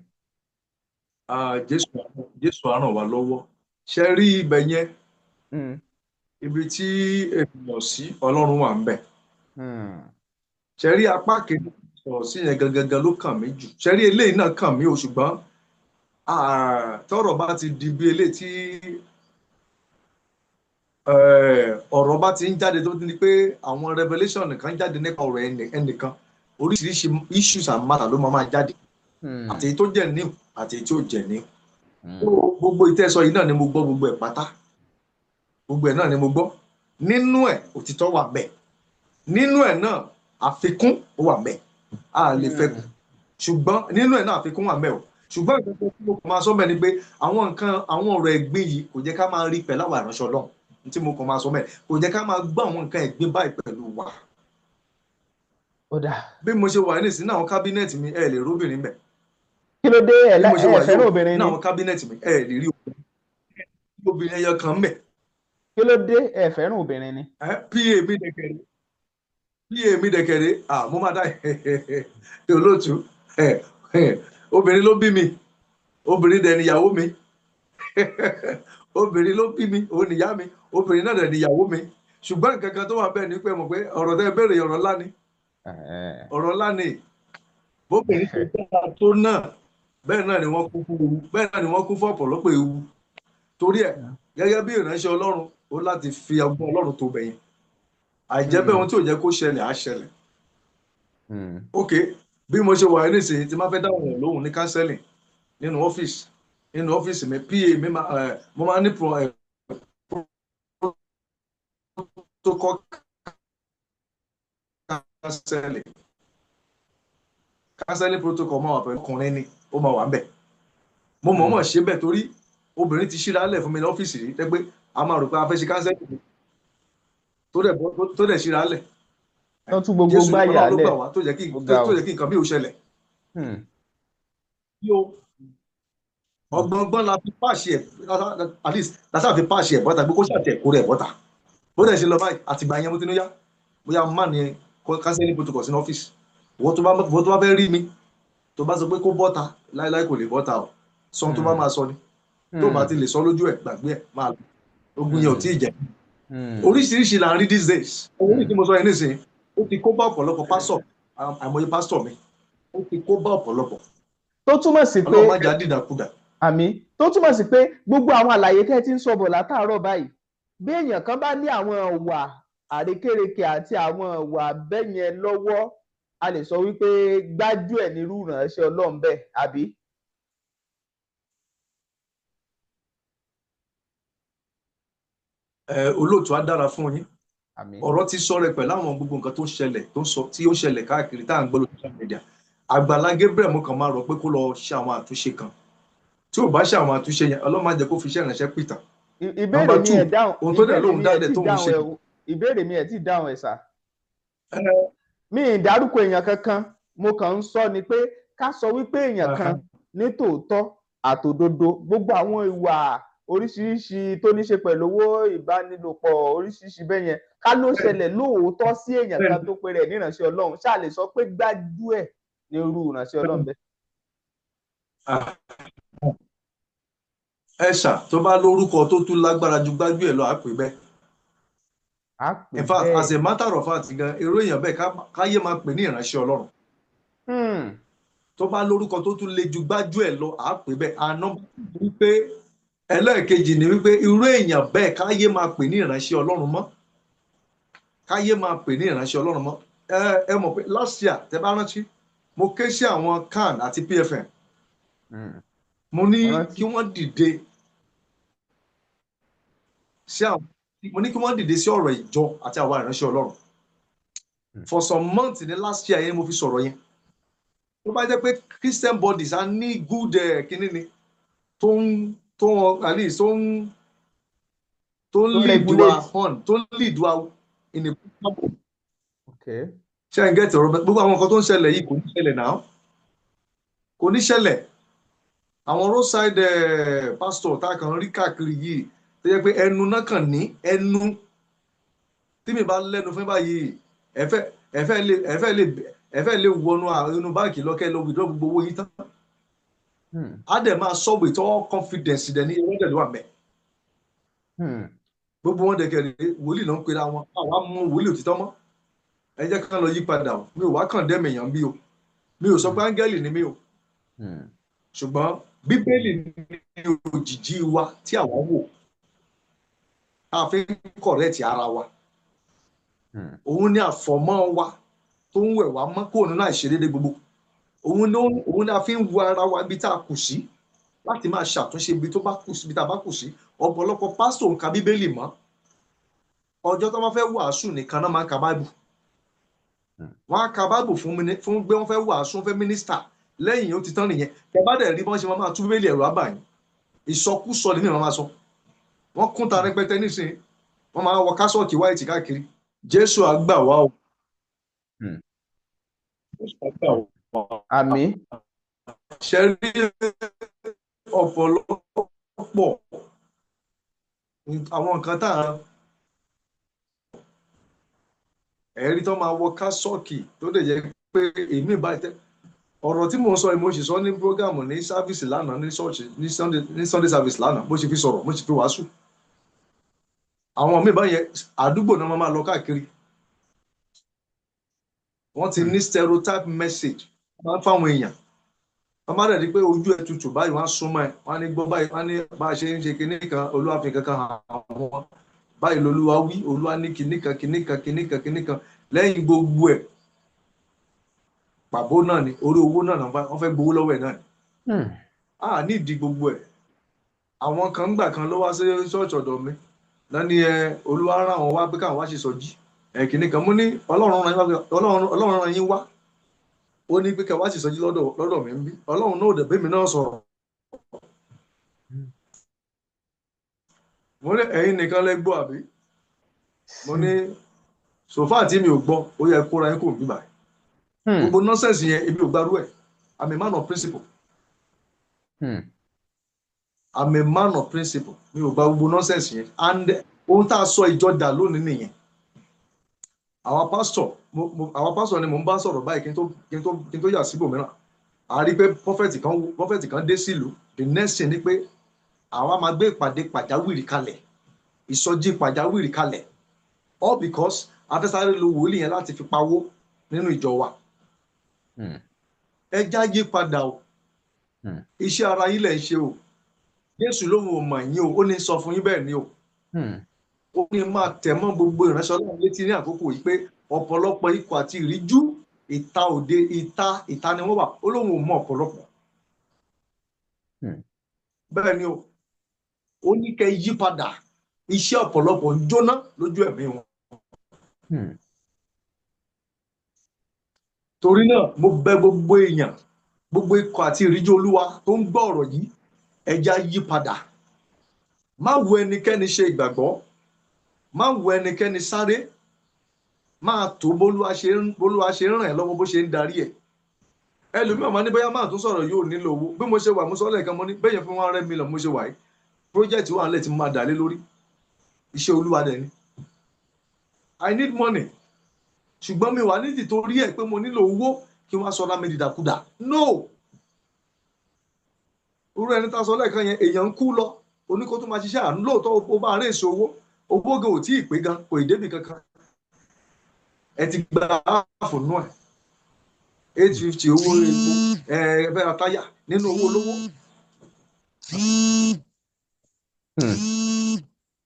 Jésù á ràn wá lọ́wọ́ ṣe rí ibẹ̀ yẹn ibi tí ènìyàn sí Ọlọ́run wà ń bẹ̀ ṣe rí apá kejì sọ̀rọ̀ sí yẹn gangan ló kàn mí jù ṣe rí eléyìí náà kàn mí o ṣùgbọ́n tọ́rọ̀ bá ti di bí eléyìí tí ọ̀rọ̀ bá ti ń jáde tó ti di pé àwọn revelation nìkan jáde nípa ọ̀rọ̀ ẹnìkan oríṣiríṣi issues and matter ló máa jáde àti èyí tó jẹ́ new àti èyí tí ò jẹ́ new gbogbo ìtẹ́sọ yìí náà ni mo gbọ́ gbogbo ẹ̀ pátá gbogbo ẹ̀ náà ni mo gbọ́. Nínú ẹ̀ òtítọ́ wà bẹ́ẹ̀, nínú ẹ̀ náà àfikún ó wà bẹ́ẹ̀, a lè fẹ́ kù, ṣùgbọ́n nínú ẹ̀ náà àfikún wà bẹ́ẹ̀ o. Ṣùgbọ́n nǹkan tó mo kàn máa sọ bẹ́ẹ̀ ni pé àwọn ọ̀rọ̀ ẹ̀gbin yìí kò jẹ́ ká máa rí pẹ̀lú àwọn ìránṣẹ́ Ọlọ́run, tí mo kàn máa sọ bẹ́ẹ̀, kò jẹ́ ká máa gbọ́ àwọn nǹkan ẹ̀gbin báyìí pẹ̀lú wa. Bí mo ṣe wà nísìnyí náà àwọn kábínẹ̀tì mi ẹ lè róbìnrin bẹ̀. Kí ló dé ẹ fẹ́ràn obìnrin ni? Náà àwọn kábínẹ̀tì mi ẹ lè rí obìnrin ẹyọ kan bẹ̀. Kí ló dé ẹ fẹ́ràn obìnrin ni? PA mi dẹ̀kẹ̀rẹ̀ mo máa dá olóòtú obìnrin ló bí mi, obìnrin dẹ̀ níyàwó mi obìnrin ló bí mi, òun níyá mi, obìnrin náà dẹ̀ níyàwó mi. Ṣùgbọ́n nǹkan kan tó wà bẹ́ẹ̀ ni pé mo pé ọ̀rọ̀ tẹ́ bẹ̀rẹ̀ ọ̀rọ̀ ńlá ni, ọ̀rọ̀ ńlá ni. Bóbìnrin ṣe dára tó náà bẹ́ẹ̀ náà ni wọ́n kún fún ewu, bẹ́ẹ̀ náà ni wọ́n kún fún ọ̀pọ̀lọpọ̀ ewu. Torí ẹ̀ gẹ́gẹ́ bí ìránṣẹ́ Ọlọ́run ó láti fi ọgbọ́n Ọlọ́run tó bẹ̀yẹn, àìjẹ́ bẹ́ẹ̀ ohun tí ò jẹ́ kó ṣẹlẹ̀ á ṣẹlẹ̀. Ok, bí mo ṣe wà nísìnyí tí máa fẹ́ dáhùn ẹ̀ lóhùn ní counseling nínú ọ́fíìsì mi, PA mi mo máa ní protocol counseling protocol máa wà pẹ̀lú ọkùnrin ni ó máa wà ń bẹ̀. Mo mọ̀ọ́mọ̀ ṣe bẹ́ẹ̀ torí obìnrin ti ṣíra lẹ̀ fún mi ní ọ́fíìsì rí tẹ́ pé a máa rò pé a fẹ́ ṣe counseling tó dẹ̀ ṣíra lẹ̀. Wọ́n tún gbogbo gbáyà lẹ̀ tó jẹ́ kí nǹkan bí ó ṣẹlẹ̀. Ọgbọ́n la fi páàṣì ẹ̀, at least látà fi páàṣì ẹ̀ bọ́ta pé kó ṣàtẹ̀ kó rẹ̀ bọ́ta. Bó dẹ̀ ṣe lọ báyìí àtìgbà yẹn mo ti ní yá bóyá má ní counseling protocol sínú ọ́fíìsì. Wọ́n tó bá fẹ́ rí mi tó bá sọ pé kó bọ́ta láíláí kò lè bọ́ta o, sọ tó bá máa sọ ni, tó bá ti lè sọ lójú ẹ̀ gbàgbé ẹ̀ máa lọ. Ogun yẹn ò tí ì jẹ́. Oríṣiríṣi là ń rí these days. Orí tí mo sọ yẹn nísìnyí ó ti kó bá ọ̀pọ̀lọpọ̀ pásọ̀, àìmọye pásítọ̀ mi ó ti kó bá ọ̀pọ̀lọpọ̀. Tó túmọ̀ sí pé Ọlọ́run má jà dìdàkudà. Àmín. Tó túmọ̀ sí pé gbogbo àwọn àlàyé tẹ́ ti ń sọ bọ̀ látàárọ̀ báyìí, bí èèyàn kan bá ní àwọn ìwà àrékérekè àti àwọn ìwà bẹ́yẹn lọ́wọ́, a lè sọ wípé gbájú ẹ̀ nírú ìránṣẹ́ Ọlọ́run bẹ́ẹ̀, àbí? Olóòtú á dára fún yín. Ọ̀rọ̀ ti sọ rẹ pẹ̀lú àwọn gbogbo nǹkan tó ń ṣẹlẹ̀ tí ó ṣẹlẹ̀ káàkiri tá à ń gbọ́ lórí social media. Àgbàlá Gabriel mo kàn máa rọ̀ pé kó lọ ṣe àwọn àtúnṣe kan. Tí ò bá ṣe àwọn àtúnṣe yẹn Ọlọ́run má jẹ́ kó fi iṣẹ́ ìránṣẹ́ pìtàn. Ìbéèrè mi ẹ̀ dáhùn, ohun tó dẹ̀ lóhun dáadẹ̀ tó ń ṣe. Ìbéèrè mi ẹ̀ tí dáhùn ẹ̀ sà. Mi ì dárúkọ èèyàn kankan, mo kàn ń sọ ni pé ká sọ wípé èèyàn kan ní tòótọ́ àtòdodo gbogbo àwọn ìwà oríṣiríṣi tó ní ṣe pẹ̀lú owó ìbánilòpọ̀ oríṣiríṣi bẹ́ẹ̀ yẹn ká ló ṣẹlẹ̀ lóòótọ́ sí èèyàn kan tó pe rẹ̀ ní ìránṣẹ́ Ọlọ́run, ṣáà lè sọ pé gbájú ẹ̀ ní irú ìránṣẹ́ Ọlọ́run bẹ́ẹ̀. Ẹ̀ṣà tó bá lórúkọ tó tún lágbára ju gbájú ẹ̀ lọ àpè bẹ́ẹ̀. In fact, as a matter of fact gan irú èèyàn bẹ́ẹ̀ káyé máa pè ní ìránṣẹ́ Ọlọ́run. Tó bá lórúkọ tó tún le ju gbájú ẹ̀ lọ àpè bẹ́ẹ̀. Àná wípé ẹlẹ́ẹ̀kejì ni wípé irú èèyàn bẹ́ẹ̀ káyé máa pè ní ìránṣẹ́ Ọlọ́run mọ́. Káyé máa pè ní ìránṣẹ́ Ọlọ́run mọ́. Ẹ mọ̀ pé last year tẹ́ bá rántí mo ké sí àwọn CAN àti PFN. Mo ní kí wọ́n dìde sí ọ̀rọ̀ ìjọ àti àwa ìránṣẹ́ Ọlọ́run. For some months ní last year yẹn mo fi sọ̀rọ̀ yẹn. Tó bá jẹ́ pé Christian bodies á ní good kínní ni tó ń at least tó ń lead wa on tó ń lead wa in a good way. Ṣé ẹ̀ ń gẹ́tì ọ̀rọ̀ gbogbo àwọn nǹkan tó ń ṣẹlẹ̀ yìí kò ní ṣẹlẹ̀ náà. Kò ní ṣẹlẹ̀. Àwọn roadside pastor tá a kàn rí káàkiri yìí tó yẹ pé ẹnu náà kàn ní ẹnu tí mi bá lẹ́nu fún báyìí ẹ̀fẹ́ lè wọnú inú báǹkì lọ́kẹ́ lọ withdraw gbogbo owó yìí tán. Á dẹ̀ máa sọ with all confidence dẹ̀ ní ìwọ́n dẹ̀ wà mẹ́. Gbogbo wọn dẹ̀ kẹ̀lé wòlíì náà ń pera wọn àwa mú wòlíì òtítọ́ mọ́. Ẹ jẹ́ ká lọ yí padà o, mi ò wá kàn dẹ́mẹ̀ èèyàn bí o, mi ò sọ pé áńgẹ́lì ni mí o. Ṣùgbọ́n Bíbélì ní òjìjí wa tí àwa wò a fi ń kọ̀rẹ́ẹ̀tì ara wa. Òun ni àfọ̀mọ́ wa tó ń wẹ̀ wá mọ́ kúrò nínú àìṣedéédé gbogbo. Òun ni a fi ń wo ara wa ibi tá a kù sí láti máa ṣàtúnṣe ibi tó bá kù sí, ibi tá a bá kù sí. Ọ̀pọ̀lọpọ̀ pásítọ̀ ń ka Bíbélì mọ́ ọjọ́ tó wọ́n fẹ́ wàásù nìkan náà máa ń ka báìbù. Wọ́n á ka báìbù fún pé wọ́n fẹ́ wàásù, wọ́n fẹ́ mínísítà, lẹ́yìn ó ti tán nìyẹn. Tẹ bá dẹ̀ rí bọ́n ṣe máa tú bíbélì ẹ̀rọ àbàyìn, ìsọkúsọ lèmi máa sọ. Wọ́n kún ta rẹpẹtẹ nísìnyí, wọ́n máa wọ kásọ̀kì wáìtì káàkiri. Jésù á gbà wá o. Àmín. Ṣe rí ọ̀pọ̀lọpọ̀ àwọn nǹkan tá à ń ẹ̀rí tó máa wọ kásọ̀kì tó lè jẹ́ pé èmi bá tẹ́ ọ̀rọ̀ tí mò ń sọ yìí mo sì sọ ní prógámù ní sáfìsì lánàá ní ṣọ́ọ̀ṣì ní Sunday service lánàá bó ṣe fi sọ̀rọ̀ mo sì fi wàásù. Àwọn míì báyẹn àdúgbò náà máa lọ káàkiri. Wọ́n ti ní stereotype message máa ń fáwọn èèyàn. Wọ́n máa dẹ̀ pé ojú ẹ̀ tutù báyìí wọ́n á súnmọ́ ẹ̀, wọ́n á ní gbọ́ báyìí, wọ́n á ní bá a ṣe ń ṣe kinní kan Olúwa fi kankan hàn àwọn báyìí lolúwa wí, Olúwa ní kinní kan lẹ́yìn gbogbo ẹ̀ pàbó náà ni orí owó náà wọ́n fẹ́ gbowó lọ́wọ́ ẹ̀ náà ni. A ní ìdí gbogbo ẹ̀. Àwọn kan gbà kan ló wá sí ṣọ́ọ̀ṣì ọ̀dọ̀ mi lẹ́ni Olúwa rán àwọn wá pé káwọn wá ṣe sọjí kinní kan. Mo ní Ọlọ́run rán yín wá, ó ní pé ká wá ṣe sọjí lọ́dọ̀ mi ń bí. Ọlọ́run náà ò dẹ̀ bẹ́mi náà sọ̀rọ̀. Mo ní ẹ̀yin nìkan lẹ gbọ́ àbí? Mo ní sòfà tí mi ò gbọ́ ó yẹ kóra yín kò ń bí báyìí. Gbogbo nọ́sẹ̀sì yẹn èmi ò gbárù ẹ̀. I'm a man of principle. I'm a man of principle. Mi ò gba gbogbo nọ́sẹ̀sì yẹn. And ohun tá a sọ ìjọ dà lónìí nìyẹn. Àwọn pásítọ̀ ni mò ń bá sọ̀rọ̀ báyìí kí n tó yà síbòmíràn. A rí pé prọfẹ̀tì kan dé sílùú. The next thing ni pé àwa máa gbé ìpàdé pàjáwìrì kalẹ̀, ìsọjí pàjáwìrì kalẹ̀, all because afẹ́sáré lo wòlíì yẹn láti fi pawó nínú ìjọ wa. Ẹ já yí padà o. Iṣẹ́ ara yín lẹ̀ ń ṣe o. Jésù lóhun ò mọ̀ yín o, ó ní sọ fún yín bẹ́ẹ̀ ni o. Ó ní máa tẹ̀ mọ́ gbogbo ìránṣẹ́ Ọlọ́run létí ní àkókò yìí pé ọ̀pọ̀lọpọ̀ ikọ̀ àti ìríjú ìta òde ìta ni wọ́n wà, ó lóhun ò mọ̀ ọ̀pọ̀lọpọ̀. Bẹ́ẹ̀ ni o. Ó ní kẹ́ yí padà, iṣẹ́ ọ̀pọ̀lọpọ̀ ń jóná lójú ẹ̀mí wọn. Torí náà mo bẹ̀ gbogbo èèyàn, gbogbo ikọ̀ àti ìríjú Olúwa tó ń gbọ́ ọ̀rọ̀ yìí, ẹ já yí padà. Má wo ẹnikẹ́ni ṣe ìgbàgbọ́, má wo ẹnikẹ́ni sáré, máa tó bólúwa ṣe ràn ẹ́ lọ́wọ́ bó ṣe ń darí ẹ̀. Ẹlòmíràn máa ní bóyá máa tún sọ̀rọ̀ yóò nílò owó. Bí mo ṣe wà mo sọ lẹ́ẹ̀kan mo ní bẹ́yẹn fún 100 million mo ṣe wà yìí. Project wà nílẹ̀ tí mo máa dà lé lórí. Iṣẹ́ Olúwa dẹ̀ ni. I need money. Ṣùgbọ́n mi wà nídìí torí ẹ̀ pé mo nílò owó kí wọ́n sọ lámì dìdàkudà. No. Irú ẹni tá a sọ lẹ́ẹ̀kan yẹn èèyàn ń kú lọ. Oníkó tó máa ṣiṣẹ́ àánú lóòótọ́ ó bá rẹ̀ èso owó. Owó gan ò tí ì pé gan, kò ì débì kankan. Ẹ ti gba áàfù nú ẹ̀. 850 owó epo fẹ́ ra táyà nínú owó olówó.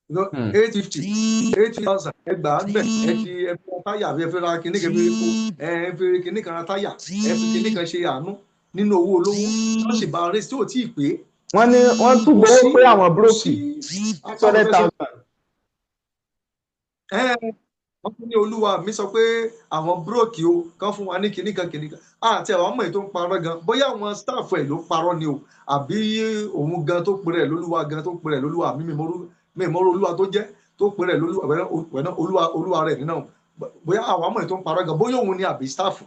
850,000 ẹgbàá ń bẹ̀ ẹ fi ra táyà ẹ fi ra kinní kan epo ẹ fi kinní kan ra táyà ẹ fi kinní kan ṣe àánú nínú owó olówó. Wọ́n sì bá rẹ̀ tí ò tí ì pé. Wọ́n tún gbowó pé àwọn búrókì 600,000. Wọ́n tún ní Olúwa mi sọ pé àwọn búrókì o kàn fún wa ní kinní kan àti àwọn ọmọ ẹ̀ tó ń parọ́ gan bóyá àwọn staff ẹ̀ ló parọ́ ni o àbí òun gan tó pèrè lólúwa gan tó pèrè lólúwa mi mọ́rú Olúwa tó jẹ́ tó pèrè Olúwa rẹ̀ nínú bóyá àwọn ọmọ ẹ̀ tó ń parọ́ gan bóyá òun ni àbí staff.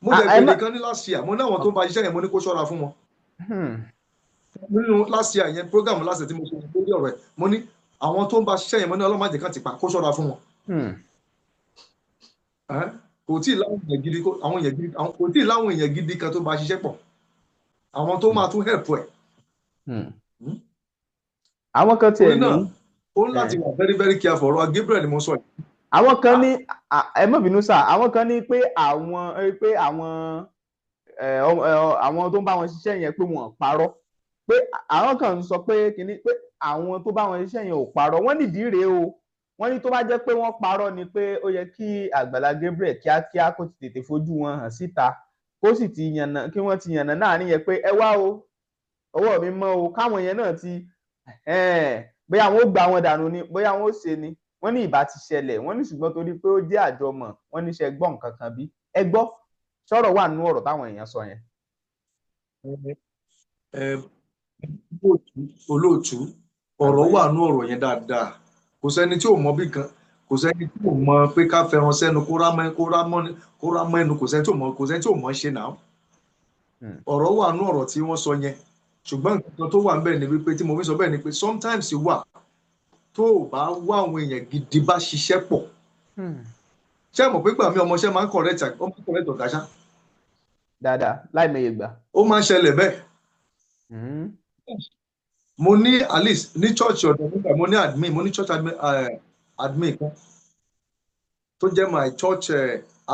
Mo dẹ̀ bèrè kan ní last year mo ní àwọn tó ń ba iṣẹ́ yẹn mo ní kó ṣọ́ra fún wọn. Nínú last year yẹn program last year tí mo ṣe lórí ọ̀rọ̀ ẹ̀ mo ní àwọn tó ń ba iṣẹ́ yẹn mo ní ọlọ́mọdé kan ti pa kó ṣọ́ra fún wọn. Kò tí ì láwọn èèyàn gidi kan tó bá ṣiṣẹ́ pọ̀ àwọn tó máa tún help ẹ̀. Àwọn kan tiẹ̀ ní ó ń láti wà very very careful ọ̀rọ̀ Gabriel ni mo sọ yìí. Àwọn kan ní ẹ má bínú sá àwọn kan ní pé àwọn tó ń bá wọn ṣiṣẹ́ yẹn pé wọ́n parọ́ pé àwọn kan ń sọ pé kínní pé àwọn tó bá wọn ṣiṣẹ́ yẹn ò parọ́ wọ́n nídìí rèé o. Wọ́n ní tó bá jẹ́ pé wọ́n parọ́ ni pé ó yẹ kí Àgbàlá Gabriel kíákíá kó ti tètè fojú wọn hàn síta kó sì ti yànnà kí wọ́n ti yànnà láàrin yẹn pé ẹ wá o ọwọ́ mi mọ́ o káwọn yẹn náà ti bóyá wọn ó gbà wọn dànù ni bóyá wọn ó ṣe ni wọ́n ní ìbá ti ṣẹlẹ̀, wọ́n ní ṣùgbọ́n torí pé ó jẹ́ àjọmọ̀, wọ́n ní ṣe gbọ́ nǹkan kan bí ẹ gbọ́ sọ̀rọ̀ wà nínú ọ̀rọ̀ táwọn èèyàn sọ yẹn. Olóòtú ọ̀rọ̀ wà nínú ọ̀rọ̀ yẹn dáadáa, kò sẹ́ni tí ò mọ bí kan, kò sẹ́ni tí ò mọ pé ká fẹ́ràn sẹ́nu kó rá mọ́ ẹnu, kò sẹ́ni tí ò mọ ṣe náà. Ọ̀rọ̀ wà nínú ọ̀rọ̀ tí wọ́n sọ yẹn, ṣùgbọ́n nǹkan tó wà ń bẹ̀ ni wípé tí mo fi sọ bẹ́ẹ̀ ni pé sometimes wà tó o bá wá àwọn èèyàn gidi bá ṣiṣẹ́ pọ̀, ṣé ẹ mọ̀ pé gbà mí ọmọọṣẹ́ máa ń correct ọ̀gá ṣá. Dáadáa láìmọye gbà. Ó máa ń ṣẹlẹ̀ bẹ́ẹ̀. Mo ní at least ní church ọ̀dọ̀ nígbà mo ní church admin kan tó jẹ́ my church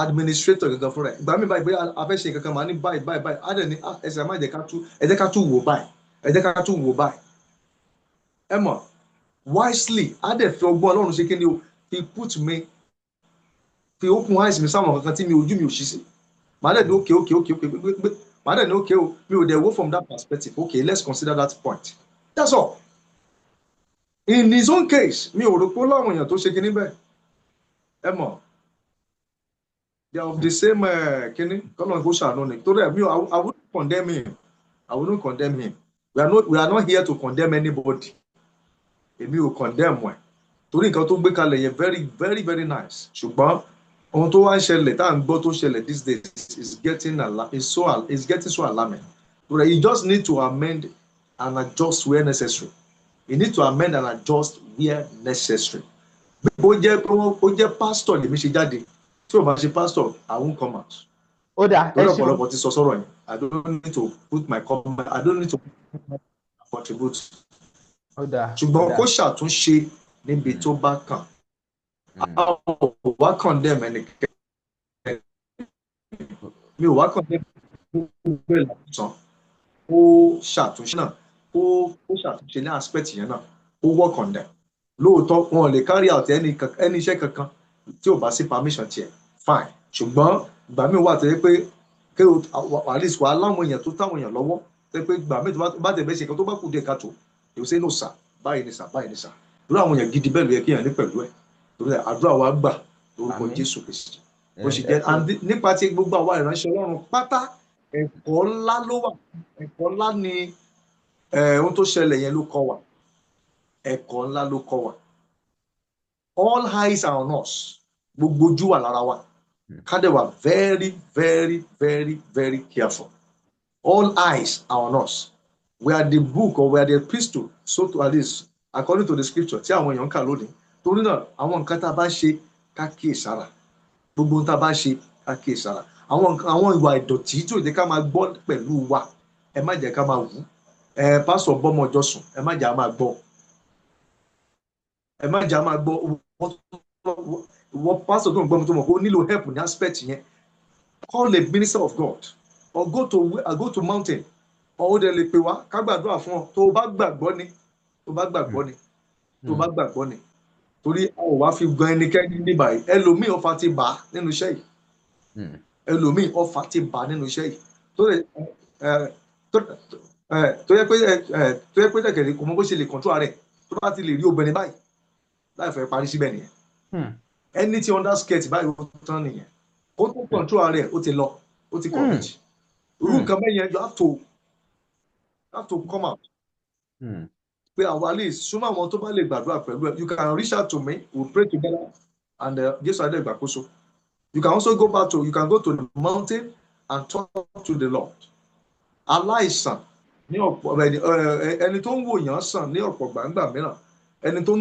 administrator gangan fúnra ẹ̀. Ìgbà mi báyìí pé a fẹ́ ṣe nǹkan kan máa ní báyìí á dẹ̀ ní ẹsẹ̀ máa ẹ jẹ́ ká tún wò báyìí. Ẹ mọ̀ wisely á dẹ̀ fi ọgbọ́n Ọlọ́run ṣe kí ni o fi open eyes mi sáwọn kankan tí ojú mi ò ṣí sí. Màá dẹ̀ ní okay màá dẹ̀ ní okay o mi ò dẹ̀ wo from that perspective, okay let's consider that point. That's all. In his own case mi ò rò pé láwọn èèyàn tó ṣe kíní bẹ́ẹ̀. Ẹ mọ̀ they are of the same kíní kọ́nà kó ṣàánú ni torí ẹ̀ I wouldn't condemn him. We are not here to condemn anybody. Èmi ò condemn ẹ̀ torí nǹkan tó gbé kalẹ̀ yẹn very very very nice, ṣùgbọ́n ohun tó wá ń ṣẹlẹ̀ tá à ń gbọ́ tó ṣẹlẹ̀ these days is getting so alarming. You just need to amend and adjust where necessary. You need to amend and adjust where necessary. Ó jẹ́ pastor lèmi ṣe jáde tí o bá ṣe pastor I won't come out. Ó dà ẹ ṣe ọ̀pọ̀lọpọ̀ ti sọ sọ̀rọ̀ yẹn I don't need to put my comment, I don't need to contribute. Ó dà ṣùgbọ́n kó ṣàtúnṣe níbi tó bá kàn. Wá condemn ẹnikẹ́ni. Mi ò wá condemn gbogbo ẹ̀ lọ́sàn. Ó ṣàtúnṣe náà. Ó ṣàtúnṣe ní aspect yẹn náà. Ó work on them. Lóòótọ́ wọn ò lè carry out ẹni iṣẹ́ kankan tí ò bá sí permission tiẹ̀. Fine. Ṣùgbọ́n ìgbà míì wà tẹ́lẹ̀ pé kí o at least wà láwọn èèyàn tó táwọn èèyàn lọ́wọ́ tẹ́lẹ̀ pé ìgbà míì tó bá tẹ̀ bẹ́ẹ̀ ṣe nǹkan tó bá kù díẹ̀ káàtó. You say no sir, báyìí ni sir. Lórí àwọn èèyàn gidi bẹ́ẹ̀ ló yẹ kí èèyàn ní pẹ̀lú ẹ̀. Lórí àdúrà wa gbà lórúkọ Jésù Kristi. Bó ṣe jẹ́ nípa tí gbogbo àwa ìránṣẹ́ Ọlọ́run pátá ẹ̀kọ́ ńlá ló wà. Ẹ̀kọ́ ńlá ni ohun tó ṣẹlẹ̀ yẹn ló kọ́ wa. Ẹ̀kọ́ ńlá ló kọ́ wa. All eyes are on us. Gbogbo ojú wà lára wa. Ká dẹ̀ wà very very very very careful. All eyes are on us. We are the book or we are the epistle, so to at least according to the scripture tí àwọn èèyàn ń kà lónìí. Torí náà àwọn nǹkan tá a bá ṣe ká kíyèsára. Gbogbo ohun tá a bá ṣe ká kíyèsára. Àwọn ìwà ìdọ̀tí tí ò jẹ́ ká máa gbọ́ pẹ̀lú wa ẹ má jẹ́ ká máa wù. Pásọ̀ bọ́mọ ọjọ́ sùn ẹ má jẹ́ á máa gbọ́. Ẹ má jẹ́ á máa gbọ́. Wọ́n pásọ̀ tó ń gbọ́ mi tó mọ̀ pé ó nílò help ní aspect yẹn. Call a minister of God or go to mountain. Ó dẹ̀ lè pè wá ká gbàdúrà fún ọ tó o bá gbàgbọ́ ni. Torí a ò wá fi gan ẹnikẹ́ni ní báyìí. Ẹlòmíì ọfà ti bà á nínú iṣẹ́ yìí. Tó yẹ pé tẹ̀kẹ̀rẹ̀ kò mọ bó ṣe lè control rẹ̀ tó bá ti lè rí obìnrin báyìí láì fẹ́ parí síbẹ̀ nìyẹn. Ẹni tí under skirt báyìí ó tán nìyẹn. Ó tó control rẹ̀ ó ti lọ ó ti commit. Irú nǹkan bẹ́ẹ̀ yẹn you have to come out. Pé àwọn alẹ́ súnmọ́ àwọn tó bá lè gbàdúrà pẹ̀lú ẹ̀. You can reach out to me, we pray together and Jésù adé ìgbàkóso. You can also go to the mountain and talk to the Lord. Aláìsàn ní ọ̀pọ̀ ẹni tó ń wò yàn sàn ní ọ̀pọ̀ gbàǹgbà mìíràn ẹni tó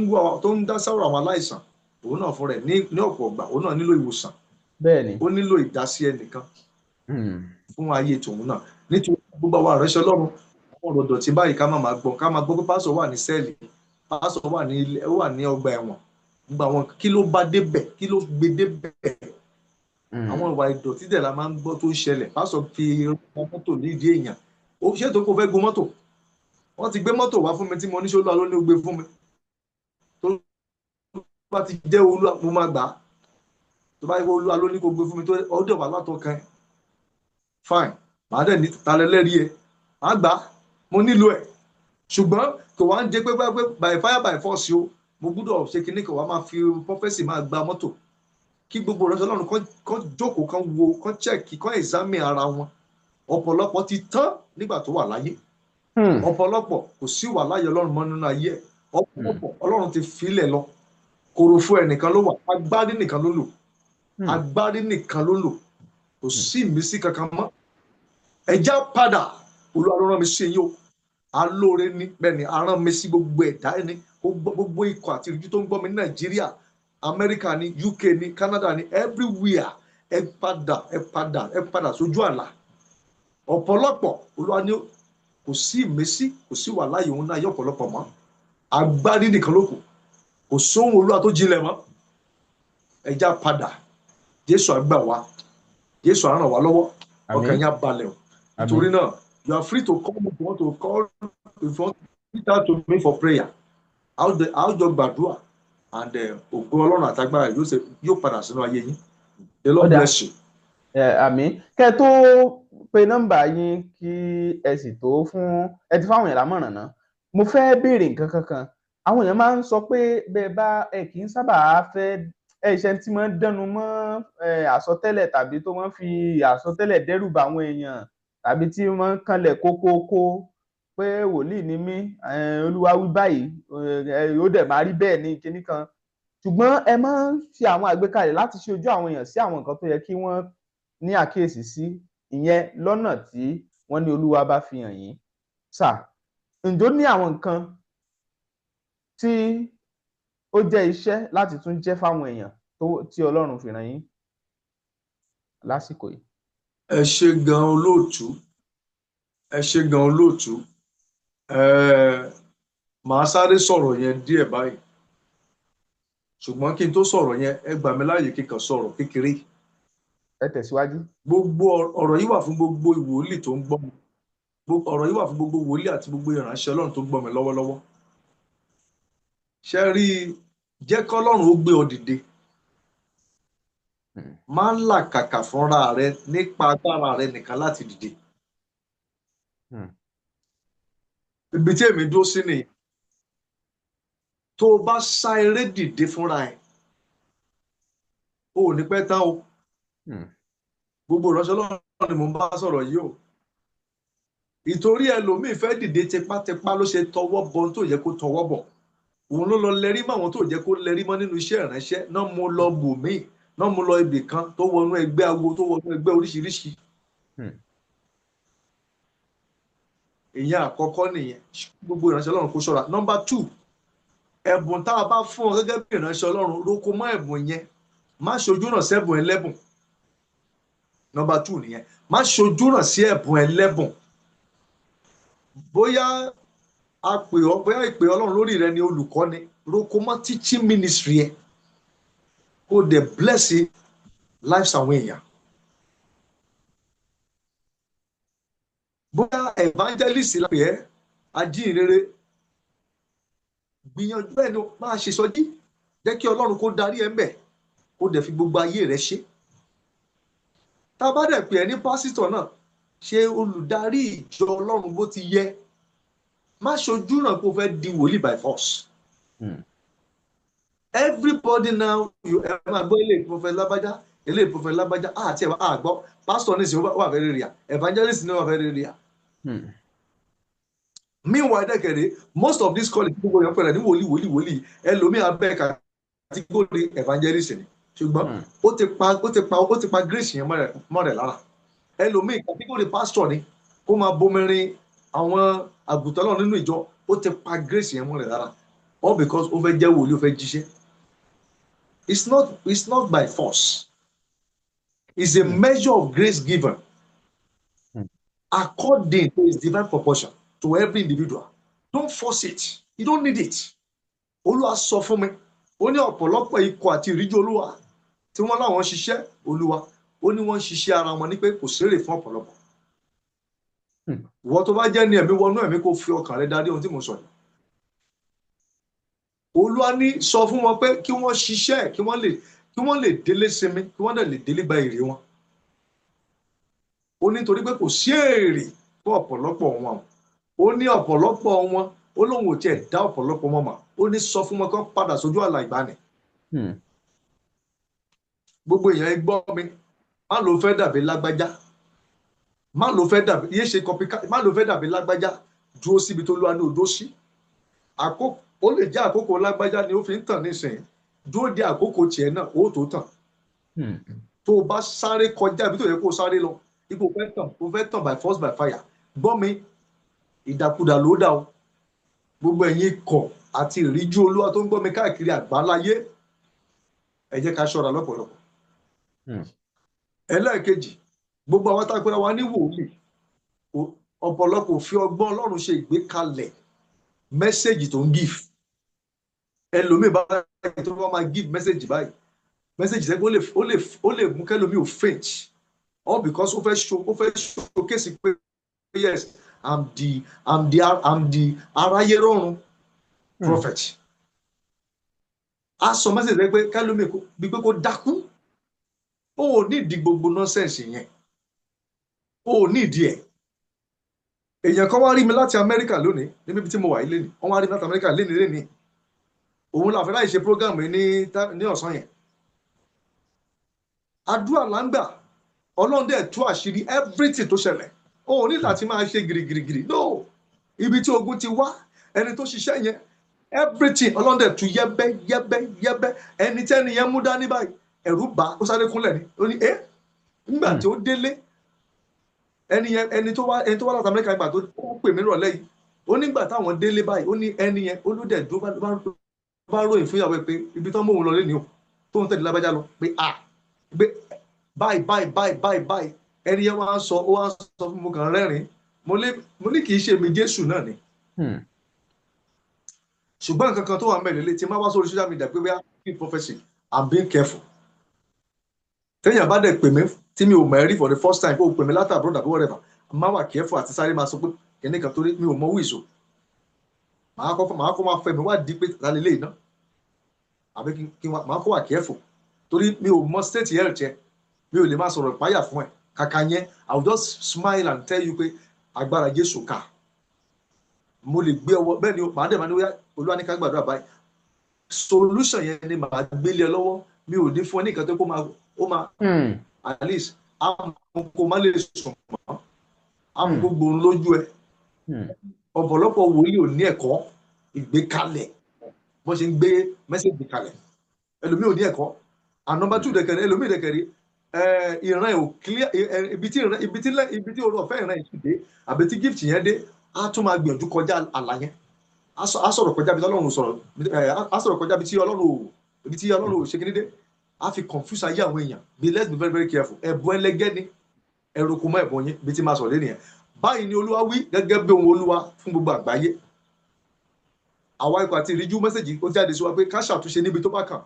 ń dá sáwọ́ àwọn aláìsàn òun náà fún rẹ̀ ní ọ̀pọ̀ gbà òun náà nílò ìwòsàn. Bẹ́ẹ̀ni. Ó nílò ìdásí ẹnìkan fún ayé tòun náà nítorí gbogbo àwọn àránṣẹ́ Ọlọ́run ọ̀rọ̀ dọ̀tí báyìí ká máa gbọ́ pé pásọ̀ wà ní sẹ́ẹ̀lì pásọ̀ wà ní ọgbà ẹ̀wọ̀n gbogbo àwọn kí ló bá débẹ̀ kí ló gbé débẹ̀ àwọn ìwà ìdọ̀tí dẹ̀ la máa ń gbọ́ tó ń ṣẹlẹ̀ pásọ̀ fi mọ́tò nídìí èèyàn ó ṣètò kó fẹ́ gun mọ́tò wọ́n ti gbé mọ́tò wá fún mi tí mo ní ṣọlá ló ní ó gbé fún mi tó bá ti jẹ́ Olúwa mo máa gbà á tó bá yẹ kó Olúwa ló ní kó gbé fún mi tó ọdẹ wà látọkàn ẹ fine màá dẹ̀ ní talẹ́lẹ́rìí ẹ màá gbà á mo nílò ẹ̀ ṣùgbọ́n kò wá ń jẹ́ pé by fire by force o mo gbúdọ̀ ṣe kinní kan wá máa fi prophecy máa gba mọ́tò kí gbogbo ìránṣẹ́ Ọlọ́run kan jókòó kan wo kan check kan examine ara wọn ọ̀pọ̀lọpọ̀ ti tán nígbà tó wà láyé ọ̀pọ̀lọpọ̀ kò sí wà láyé Ọlọ́run mọ́ nínú ayé ẹ̀ ọ̀pọ̀lọpọ̀ Ọlọ́run ti filẹ̀ lọ korofo ẹnìkan ló wà agbárí nìkan ló lò agbárí nìkan ló lò kò sí ìmísí kankan mọ́ ẹja padà Olúwa ló rán mi sí yín o alóore ní bẹ́ẹ̀ ni arán mi sí gbogbo ẹ̀dá ẹni gbogbo ikọ̀ àti ìrújú tó ń gbọ́ mi ní Nàìjíríà Amẹ́ríkà ní UK ní Canada ní everywhere ẹ padà sójú àlà ọ̀pọ̀lọpọ̀ Olúwa ní kò sí ìmísí kò sí wà láyé òun náà yẹ ọ̀pọ̀lọpọ̀ mọ́ agbárí nìkan ló kù kò sóhun Olúwa tó jinlẹ̀ mọ́ ẹja padà Jésù á gbà wá Jésù á ràn wá lọ́wọ́ ọkàn yẹn á balẹ̀ o nítorí náà you are free to call me if you want to call if you want to reach out to me for prayer I'll jọ gbàdúrà and ògo Ọlọ́run àtagbára yóò padà sínú ayé yín the Lord bless you. Àmín. Kẹ́ tó pe nọ́mbà yín kí ẹ sì tó fún ẹ ti fáwọn èèyàn lámọ̀ràn náà mo fẹ́ béèrè nǹkan kankan àwọn èèyàn máa ń sọ pé bẹ́ẹ̀ bá kì í sábà fẹ́ iṣẹ́ tí máa ń dẹnu mọ́ àsọtẹ́lẹ̀ tàbí tó máa ń fi àsọtẹ́lẹ̀ dẹ́rù bà àwọn èèyàn tàbí tí máa ń kanlẹ̀ kókókó pé wòlíì ni mí Olúwa wí báyìí ó dẹ̀ máa rí bẹ́ẹ̀ ní kinní kan ṣùgbọ́n ẹ máa ń fi àwọn àgbékalẹ̀ láti ṣe ojú àwọn èèyàn sí àwọn nǹkan tó yẹ kí wọ́n ní àkíyèsí sí ìyẹn lọ́nà tí wọ́n ní Olúwa bá fi hàn yín sà ǹjọ́ ní àwọn nǹkan tí ó jẹ́ iṣẹ́ láti tún jẹ́ fáwọn èèyàn tí Ọlọ́run fi ràn yín lásìkò yìí. ẹ ṣé gan olóòtú màá sáré sọ̀rọ̀ yẹn díẹ̀ báyìí ṣùgbọ́n kí n tó sọ̀rọ̀ yẹn ẹ gbà mí láàyè kíkan sọ̀rọ̀ kékeré. ẹ tẹ̀síwájú. gbogbo ọ̀rọ̀ yìí wà fún gbogbo ìwòlíì tó ń gbọ́ mi ọ̀rọ̀ yìí wà fún gbogbo wòlíì àti gbogbo ìránṣẹ́ Ọlọ́run tó ń gbọ́ mi lọ́wọ́lọ́wọ́. ṣe rí jẹ́ kọ́lọ́run ó gbé ọ dìde máa ń làkàkà fúnra rẹ nípa agbára rẹ nìkan láti dìde. ibi tí èmi dúró sí nìyí tó o bá sá eré dìde fúnra ẹ o ò ní pẹ́ tán o gbogbo ìránṣẹ́ Ọlọ́run ni mo bá sọ̀rọ̀ yìí o ìtorí ẹlòmíì fẹ́ dìde tipátipá ló ṣe tọwọ́ bọ tó yẹ kó tọwọ́ bọ̀ òun ló lọ lẹ́rí mọ́ àwọn tó jẹ́ kó lẹ́rí mọ́ nínú iṣẹ́ ìránṣẹ́ náà mo lọ bòmíì náà mo lọ ibì kan tó wọnú ẹgbẹ́ awo tó wọnú ẹgbẹ́ oríṣiríṣi. ìyẹn àkọ́kọ́ nìyẹn gbogbo ìránṣẹ́ Ọlọ́run kó ṣọ́ra. Number 2 ẹ̀bùn tá a bá fún ọ gẹ́gẹ́ bí ìránṣẹ́ Ọlọ́run roko mọ́ ẹ̀bùn yẹn má ṣojú ràn sí ẹ̀bùn ẹlẹ́bùn. Number 2 nìyẹn má ṣojú ràn sí ẹ̀bùn ẹlẹ́bùn. bóyá ìpè Ọlọ́run lórí rẹ ni olùkọ́ ni roko mọ́ teaching ministry ẹ kó dẹ̀ bless lives àwọn èèyàn. bóyá evangelist la pè é ajínrere gbìyànjú ẹ̀ ní máa ṣe sọjí jẹ́ kí Ọlọ́run kó darí ẹ̀ ń bẹ̀ kó dẹ̀ fi gbogbo ayé rẹ̀ ṣe. tá a bá dẹ̀ pè é ní pásítọ̀ náà ṣe olùdarí ìjọ Ọlọ́run bó ti yẹ má ṣojú náà kó fẹ́ di wòlíì by force. Everybody now ẹ máa gbọ́ ilé prophet lábájá ilé prophet lábájá àti ẹ̀ àgbọ́ pastor ní ìsìn wà very rare evangelist ní wà very rare. Meanwhile dẹ́kẹ̀rẹ́ most of these colleagues gbogbo yẹn pẹ̀lẹ́ ní wòlíì ẹlòmíì abẹ́ category evangelist ni ṣùgbọ́n ó ti pa grace yẹn mọ́ rẹ̀ lára ẹlòmíì category pastor ni kó máa bomirin àwọn àgùntàn náà nínú ìjọ ó ti pa grace yẹn mọ́ rẹ̀ lára all because ó fẹ́ jẹ́ wòlíì ó fẹ́ jíṣẹ́. It's not by force. It's a measure of grace given according to its divine proportion to every individual. Don't force it. You don't need it. Olúwa sọ fún mi ó ní ọ̀pọ̀lọpọ̀ ikọ̀ àti ìríjú Olúwa tí wọ́n láwọn ṣiṣẹ́ Olúwa ó ní wọ́n ṣiṣẹ́ ara wọn ní pé kò sérè fún ọ̀pọ̀lọpọ̀. Ìwọ tó bá jẹ́ ní ẹ̀mí wọnú ẹ̀mí kó fi ọkàn rẹ darí ohun tí mo sọ yìí. Olúwa ní sọ fún wọn pé kí wọ́n ṣiṣẹ́ kí wọ́n lè délé sinmi kí wọ́n lè délé gba èrè wọn. Ó ní torí pé kò sí èrè fún ọ̀pọ̀lọpọ̀ wọn ó ní ọ̀pọ̀lọpọ̀ wọn ó lóun ò tiẹ̀ dá ọ̀pọ̀lọpọ̀ wọn mọ̀ ó ní sọ fún wọn kó padà sójú àlà ìgbàanì. Gbogbo èèyàn ẹ gbọ́ mi, má ló fẹ́ dàbí lágbájá, má ló fẹ́ dàbí yé ṣe copycat, má ló fẹ́ dàbí lágbájá, dúró síbi tó lúwa ní odó sí. Ó lè jẹ́ àkókò lágbájá ni ó fi ń tàn nísìnyí, dúró de àkókò tiẹ̀ náà ó tó tàn. Tó o bá sáré kọjá ibi tó yẹ kó o sáré lọ, ipò fẹ́ tàn by force by fire, gbọ́ mi, ìdàkudà ló dà o. Gbogbo ẹ̀yin ikọ̀ àti ìríjú olúwa tó ń gbọ́ mi káàkiri àgbáláyé, ẹ jẹ́ ká ṣọ́ra lọ́pọ̀lọpọ̀. Ẹlẹ́ẹ̀kejì, gbogbo àwọn tá a pera wa ní wòlíì, ọ̀pọ̀lọpọ̀ fi ọgbọ́n Ọlọ́run ṣe ìgbékalẹ̀ mẹ́sẹ̀gì tó ń give. Ẹlòmíì báyìí tó bá máa give mẹ́sẹ̀gì báyìí, mẹ́sẹ̀gì sẹ́gbẹ́ ó lè mú kẹ́lòmíì ò faint, all because ó fẹ́ showcase pé yes, I'm the aráyé rọrùn prophet. A sọ mẹ́sẹ̀gì rẹ pé kẹ́lòmíì bí pé kó dákú. Ó ò ní ìdí gbogbo nọ́sẹ̀nsì yẹn, ó ò ní ìdí ẹ̀. Èèyàn kan wá rí mi láti Amẹ́ríkà lónìí, níbi tí mo wà yìí lénìí, wọ́n wá rí mi láti Amẹ́ríkà lénìí. Òun làfẹ́ láì ṣe program ní ọ̀sán yẹn. Àdúrà là ń gbà, Ọlọ́run dẹ̀ tú àṣírí everything tó ṣẹlẹ̀. Ó ò ní láti máa ṣe gìrìgìrì, no. Ibi tí ogun ti wá, ẹni tó ṣiṣẹ́ yẹn, everything Ọlọ́run dẹ̀ tú yẹ́bẹ́. Ẹni tẹ́ni yẹn mú dání báyìí, ẹ̀rù bà, ó sáré kúnlẹ̀ ni. Ó ní nígbà tí ó délé, ẹni tó wá láti Amẹ́ríkà nígbà tó pè mí rọ̀lẹ́ yìí, ó nígbà táwọn délé báyìí, ó ní ẹni yẹn olódẹ̀ dó bá ròyìn fún ìyàwó ẹ pé ibi tán mú òun lọ lẹ́ni o, tó ń tẹ̀lé lágbájá lọ pé báyìí ẹni yẹn wá sọ fún mi kàn rẹ́rìn-ín, mo ní kì í ṣe mi Jésù náà ni. Ṣùgbọ́n nǹkan kan tó wà mẹ́rin lé tí máa wá sórí social media pé wíwá kí prophecy, I'm being careful. Tẹ́yìn bá dẹ̀ pè mí tí mi ò mọ̀ rí for the first time, kó o pè mí látà brother bí whatever, máa wà careful àti sáré máa sọ pé kìnní kan torí mi ò mọ wíìsò. Màá kọ́ máa fẹ́ mi wá di pé lálẹ́ lè ná. Àbí màá kọ́ wà careful torí mi ò mọ state health yẹn, mi ò lè máa sọ̀rọ̀ ìpáyà fún ẹ. Kàkà yẹn, I will just smile and tell you pé agbára Jésù ká. Mo lè gbé ọwọ́ bẹ́ẹ̀ ni màá dẹ̀ máa ní Olúwa ní ká gbàdúrà báyìí. Solution yẹn ni màá gbélé ẹ lọ́wọ́, mi ò ní fún ẹ ní nǹkan tó kó máa at least kó má lè sùn mọ́, àwọn gbogbo lójú ẹ. Ọ̀pọ̀lọpọ̀ wòlíì ò ní ẹ̀kọ́ ìgbékalẹ̀ bó ṣe ń gbé mẹ́sẹ̀gì kalẹ̀. Ẹlòmíì ò ní ẹ̀kọ́. And number 2 dẹ̀kẹ̀rẹ̀, ẹlòmíì dẹ̀kẹ̀rẹ̀ ìran ẹ̀ ò clear, ibi tí oore ọ̀fẹ́ ìran ẹ̀ ti dé àbí tí gift yẹn dé, á tún máa gbìyànjú kọjá àlà yẹn. Á sọ̀rọ̀ kọjá bí Ọlọ́run sọ̀rọ̀, á sọ̀rọ̀ kọjá bí tí Ọlọ́run ò ṣe kíní dé. Á fi confuse ayé àwọn èèyàn. Let's be very very careful. Ẹ̀bùn ẹlẹgẹ́ ni ẹ̀rù kò mọ ẹ̀bùn yín bí tí máa sọ̀rọ̀ lé nìyẹn. Báyìí ni Olúwa wí gẹ́gẹ́ bí ohun Olúwa fún gbogbo àgbáyé. Àwa ikọ̀ àti ìríjú mẹ́sẹ̀gì ó jáde sí wa pé ká ṣàtúnṣe níbi tó bá kàn.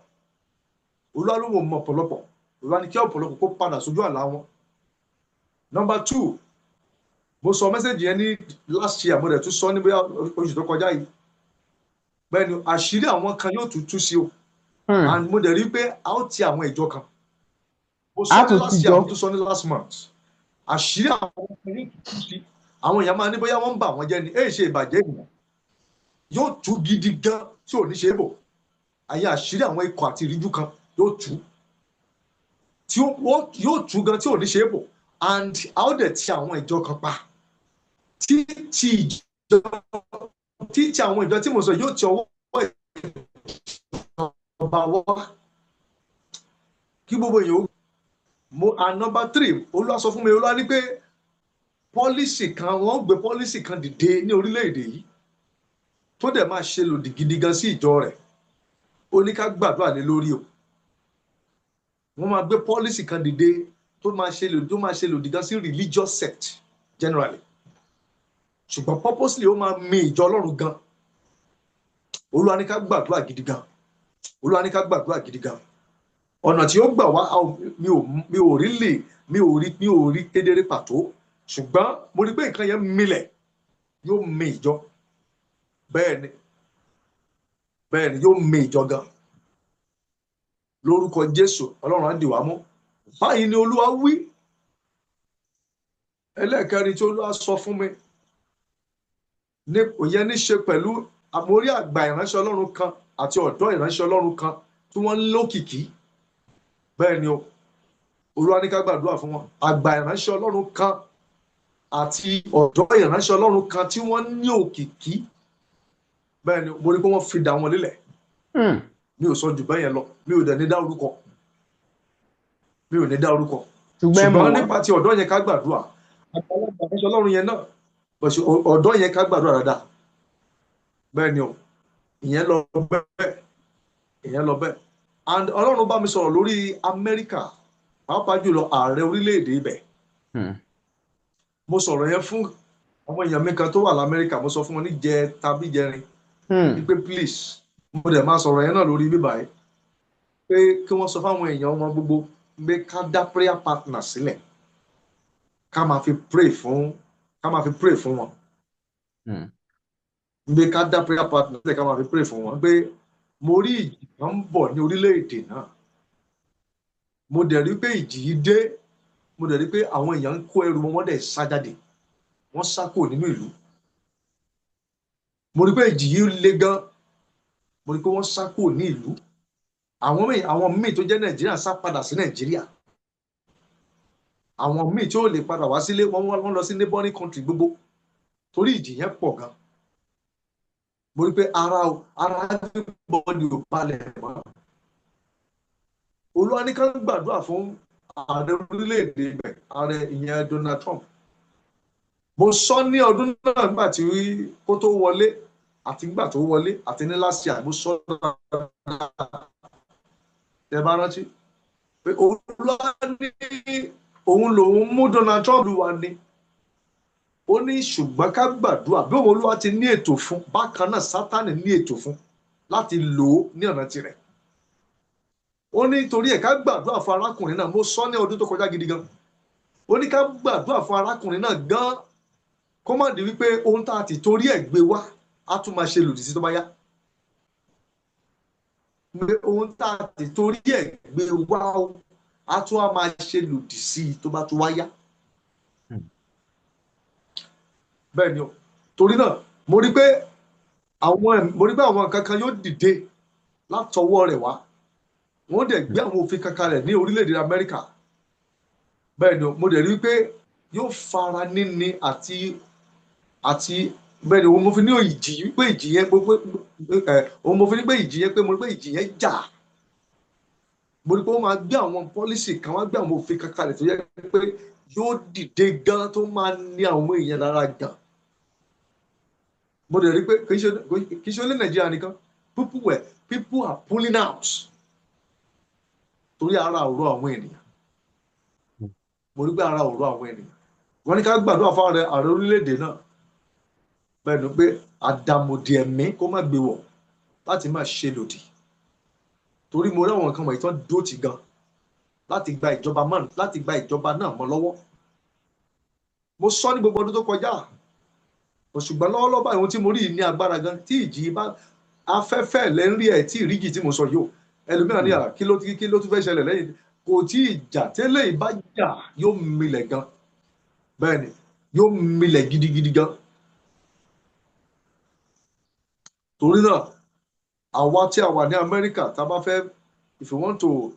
Olúwa ló mọ̀ ọ̀pọ̀lọpọ̀. Olúwa ní kí ọ̀pọ̀lọpọ̀ kó padà sójú àlá wọn. Number 2, mo sọ mẹ́sẹ̀gì yẹn ní last year, mo dẹ̀ tún sọ ní bóyá oṣù tó kọjá yìí. Bẹ́ẹ̀ ni àṣírí àwọn kan yóò tún tú sí o. And mo dẹ̀ rí pé a ó ti àwọn ìjọ kan. Mo sọ ní last year, mo tún sọ ní last month. Àṣírí àwọn kan yóò tún tú sí. Àwọn èèyàn máa ní bóyá wọ́n ń bà wọ́n jẹ́ ni, èyí ṣe ìbàjẹ́ ènìyàn. Yóò tú gidi gan tí ò ní ṣe é bò. Àyè àṣírí àwọn ikọ̀ àti ìríjú kan yóò tú. Yóò tú gan tí ò ní ṣe é bò. And a ó dẹ̀ ti àwọn ìjọ kan pa. Títí àwọn ìjọ tí mo sọ yóò ti ọwọ́ ìjọba wá. Kí gbogbo èèyàn and number 3, Olúwa sọ fún mi, Olúwa ní pé pọ́lísì kan, wọ́n gbé pọ́lísì kan dìde ní orílẹ̀-èdè yìí tó dẹ̀ máa ṣe lòdì gidi gan sí ìjọ rẹ̀. Ó ní ká gbàdúrà lé lórí o. Wọ́n máa gbé pọ́lísì kan dìde tó máa ṣe lòdì gan sí religious sect generally. Ṣùgbọ́n purposely ó máa mi ìjọ Ọlọ́run gan. Olúwa ní ká gbàdúrà gidi gan. Olúwa ní ká gbàdúrà gidi gan. Ọ̀nà tí ó gbà wá mi ò rí kedere pàtó. Ṣùgbọ́n mo rí pé nǹkan yẹn milẹ̀ yóò mi ìjọ. Bẹ́ẹ̀ ni yóò mi ìjọ gan. Lórúkọ Jésù, Ọlọ́run á dì wá mú. Báyìí ni Olúwa wí. Ẹlẹ́ẹ̀kẹrin tí Olúwa sọ fún mi òye ní ṣe pẹ̀lú mo rí àgbà ìránṣẹ́ Ọlọ́run kan àti ọ̀dọ́ ìránṣẹ́ Ọlọ́run kan tí wọ́n lókìkí bẹ́ẹ̀ ni o Olúwa ní ká gbàdúrà fún wọn àgbà ìránṣẹ́ Ọlọ́run kan àti ọ̀dọ́ ìránṣẹ́ Ọlọ́run kan tí wọ́n ní òkìkí bẹ́ẹ̀ ni mo rí pé wọ́n fi dà wọn lélẹ̀ mi ò sọ jù bẹ́ẹ̀ yẹn lọ mi ò dẹ̀ ní dá orúkọ ṣùgbọ́n nípa ti ọ̀dọ́ yẹn ká gbàdúrà àgbàlagbà ìránṣẹ́ Ọlọ́run yẹn náà ọ̀dọ́ yẹn ká gbàdúrà dáadáa bẹ́ẹ̀ ni o ìyẹn lọ bẹ́ẹ̀ and Ọlọ́run bá mi sọ̀rọ̀ lórí Amẹ́ríkà pàápàá jùlọ ààrẹ orílẹ̀-èdè ibẹ̀ mo sọ̀rọ̀ yẹn fún àwọn èèyàn mi kan tó wà l'Amẹ́ríkà mo sọ fún wọn ní jẹ tàbí jẹrin wípé please mo dẹ̀ máa sọ̀rọ̀ yẹn náà lórí bíbá yìí pé kí wọ́n sọ fáwọn èèyàn ọmọ gbogbo pé ká dá prayer partner sílẹ̀ ká máa fi pray fún wọn pé ká dá prayer partner sílẹ̀ ká máa fi pray fún wọn pé mo rí ìjì kan ń bọ̀ ní orílẹ̀-èdè náà mo dẹ̀ rí pé ìjì yìí dé mo dẹ̀ rí pé àwọn èèyàn ń kó ẹrù wọn wọ́n dẹ̀ sá jáde wọ́n sá kúrò nínú ìlú mo rí pé ìjì yìí le gan mo rí pé wọ́n sá kúrò ní ìlú àwọn míì tó jẹ́ Nàìjíríà sá padà sí Nàìjíríà àwọn míì tí ó lè padà wá sílé wọ́n lọ sí neighboring country gbogbo torí ìjì yẹn pọ̀ gan mo rí pé ara everybody ò balẹ̀ mọ́ Olúwa ní ká gbàdúrà fún ààrẹ orílẹ̀-èdè ibẹ̀ ààrẹ ìyẹn Donald Trump mo sọ ní ọdún náà nígbà tí kó tó wọlé àti nígbà tó wọlé àti ní last year mo sọ tẹ́ bá rántí pé Olúwa ní òun lòun mú Donald Trump wá ní ó ní ṣùgbọ́n ká gbàdúrà bí òun Olúwa ti ní ètò fún bákan náà Sátánì ní ètò fún láti lò ó ní ọ̀nà tirẹ̀ ó ní torí ẹ̀ ká gbàdúrà fún arákùnrin náà mo sọ ní ọdún tó kọjá gidi gan ó ní ká gbàdúrà fún arákùnrin náà gan kó má di wípé ohun tá a ti torí ẹ̀ gbé wá á tún máa ṣe lòdì sí tó bá yá ohun tá a ti torí ẹ̀ gbé wá á tún á máa ṣe lòdì sí tó bá tún wá yá bẹ́ẹ̀ ni o torí náà mo rí pé àwọn nǹkan kan yóò dìde látọwọ́ rẹ̀ wá wọ́n dẹ̀ gbé àwọn òfin kankan rẹ̀ ní orílẹ̀-èdè Amẹ́ríkà bẹ́ẹ̀ ni mo dẹ̀ rí pé yóò fara níní àti bẹ́ẹ̀ ni mo fi ní ìjì pé ìjì yẹn mo fi ní pé ìjì yẹn pé mo rí pé ìjì yẹn jà mo rí pé wọ́n máa gbé àwọn pọ́lísì kan wọ́n gbé àwọn òfin kankan rẹ̀ tó yẹ pé yóò dìde gan tó máa ní àwọn èèyàn lára gan mo dẹ̀ rí pé kì í ṣe olè Nàìjíríà nìkan people are pulling out torí ara ọ̀rọ̀ àwọn ènìyàn mo rí pé ara ọ̀rọ̀ àwọn ènìyàn wọ́n ní ká gbàdúrà fún ààrẹ orílẹ̀-èdè náà bẹ́ẹ̀ ni pé àdàmọ̀dì ẹ̀mí kó má gbé wọ̀ láti má ṣe lòdì torí mo rí àwọn nǹkan wọ̀nyí tán dóòtì gan láti gba ìjọba náà mọ́ lọ́wọ́ mo sọ ní gbogbo ọdún tó kọjá ṣùgbọ́n lọ́wọ́lọ́wọ́ báyìí ohun tí mo rí ní agbára gan tí ìjì bá afẹ́fẹ́ lẹ́ńrí ẹ̀ tí ìríjì tí mo sọ yóò ẹlòmíràn ní àrà kí ló tún fẹ́ ṣẹlẹ̀ lẹ́yìn kò tí ì jà tẹ́lẹ̀ ìbá jà yóò milẹ̀ gan bẹ́ẹ̀ ni yóò milẹ̀ gidigidi gan torí náà àwa tí a wà ní Amẹ́ríkà tá a bá fẹ́ if you want to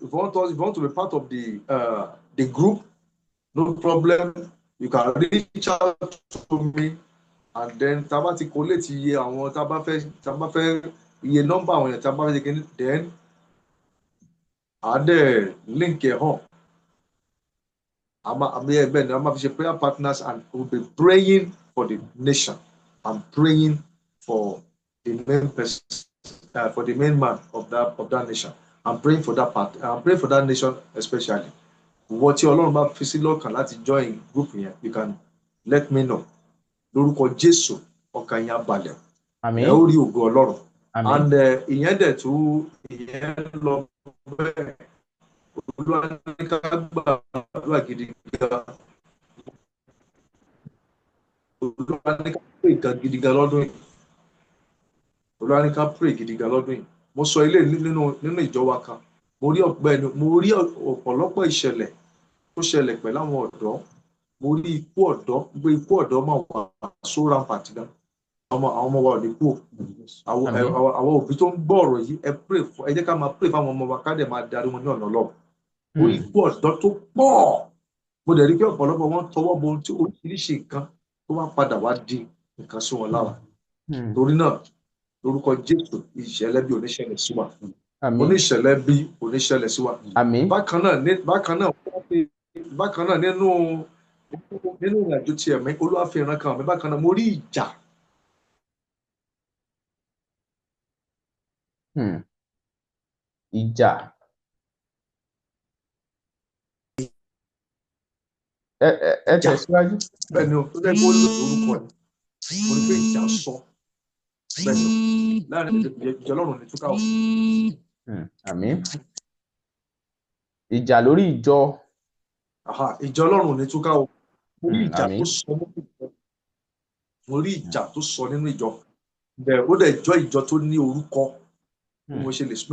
be part of the group no problem you can reach out to me and then tá a bá ti kó létí iye àwọn tá a bá fẹ́ iye nọ́mbà àwọn yẹn tá a bá fẹ́ ṣe kí then adé link ẹ̀ hàn àmì ẹgbẹ́ ni a máa fi ṣe prayer partners and we will be praying for the nation and praying for the main person for the main man of that nation. I'm praying for that part. I'm praying for that nation especially. Wọ́n tí Ọlọ́run bá fi sí lọ́kàn láti join group yẹn, you can let me know. Lórúkọ Jésù ọkàn yẹn á balẹ̀. Àmín. Ẹ ó rí ògo Ọlọ́run. Àmín. And ìyẹn dẹ̀ tún ìyẹn lọ bẹ́ẹ̀. Olúwa ní ká gbàdúrà gidi gan. Olúwa ní ká pray gidi gan lọ́dún yìí. Olúwa ní ká pray gidi gan lọ́dún yìí. Mo sọ ilé nínú ìjọ wa kan mo rí ọ̀pọ̀lọpọ̀ ìṣẹ̀lẹ̀ tó ṣẹlẹ̀ pẹ̀lú àwọn ọ̀dọ́ mo rí ikú ọ̀dọ́ máa wà so rampant gan àwọn ọmọ wa ò ní kú. Àwọn òbí tó ń gbọ́ ọ̀rọ̀ yìí ẹ jẹ́ ká máa pray fáwọn ọmọ wa ká dẹ̀ máa darí wọn ní ọ̀nà Ọlọ́run. Orí ikú ọ̀dọ́ tó pọ̀, mo dẹ̀ rí pé ọ̀pọ̀lọpọ̀ wọn tọwọ́ bọ ohun tí oríṣiríṣi nǹkan tó wá padà wá di nǹkan sí wọn lára. Torí náà lórúkọ Jésù ìṣẹ̀lẹ̀ bí oníṣẹ̀lẹ̀ sí wa, oníṣẹ̀lẹ̀ bí oníṣẹ̀lẹ̀ sí wa. Bákan náà nínú ìrìnàjò tí ẹ̀mí Olúwa fi ìran kan mi, bákan náà mo rí ìjà. Ìjà. Ẹ tẹ̀síwájú. Bẹ́ẹ̀ni o, tó dẹ́ kó lórúkọ ẹ̀, mo rí pé ìjà sọ. Bẹ́ẹ̀ni o, láàrin ìjọ Ọlọ́run ní túká o. Àmín. Ìjà lórí ìjọ. Ìjọ Ọlọ́run ní túká o. Mo rí ìjà tó sọ nínú ìjọ. Mo rí ìjà tó sọ nínú ìjọ. Ó dẹ̀ jọ ìjọ tó ní orúkọ. Bí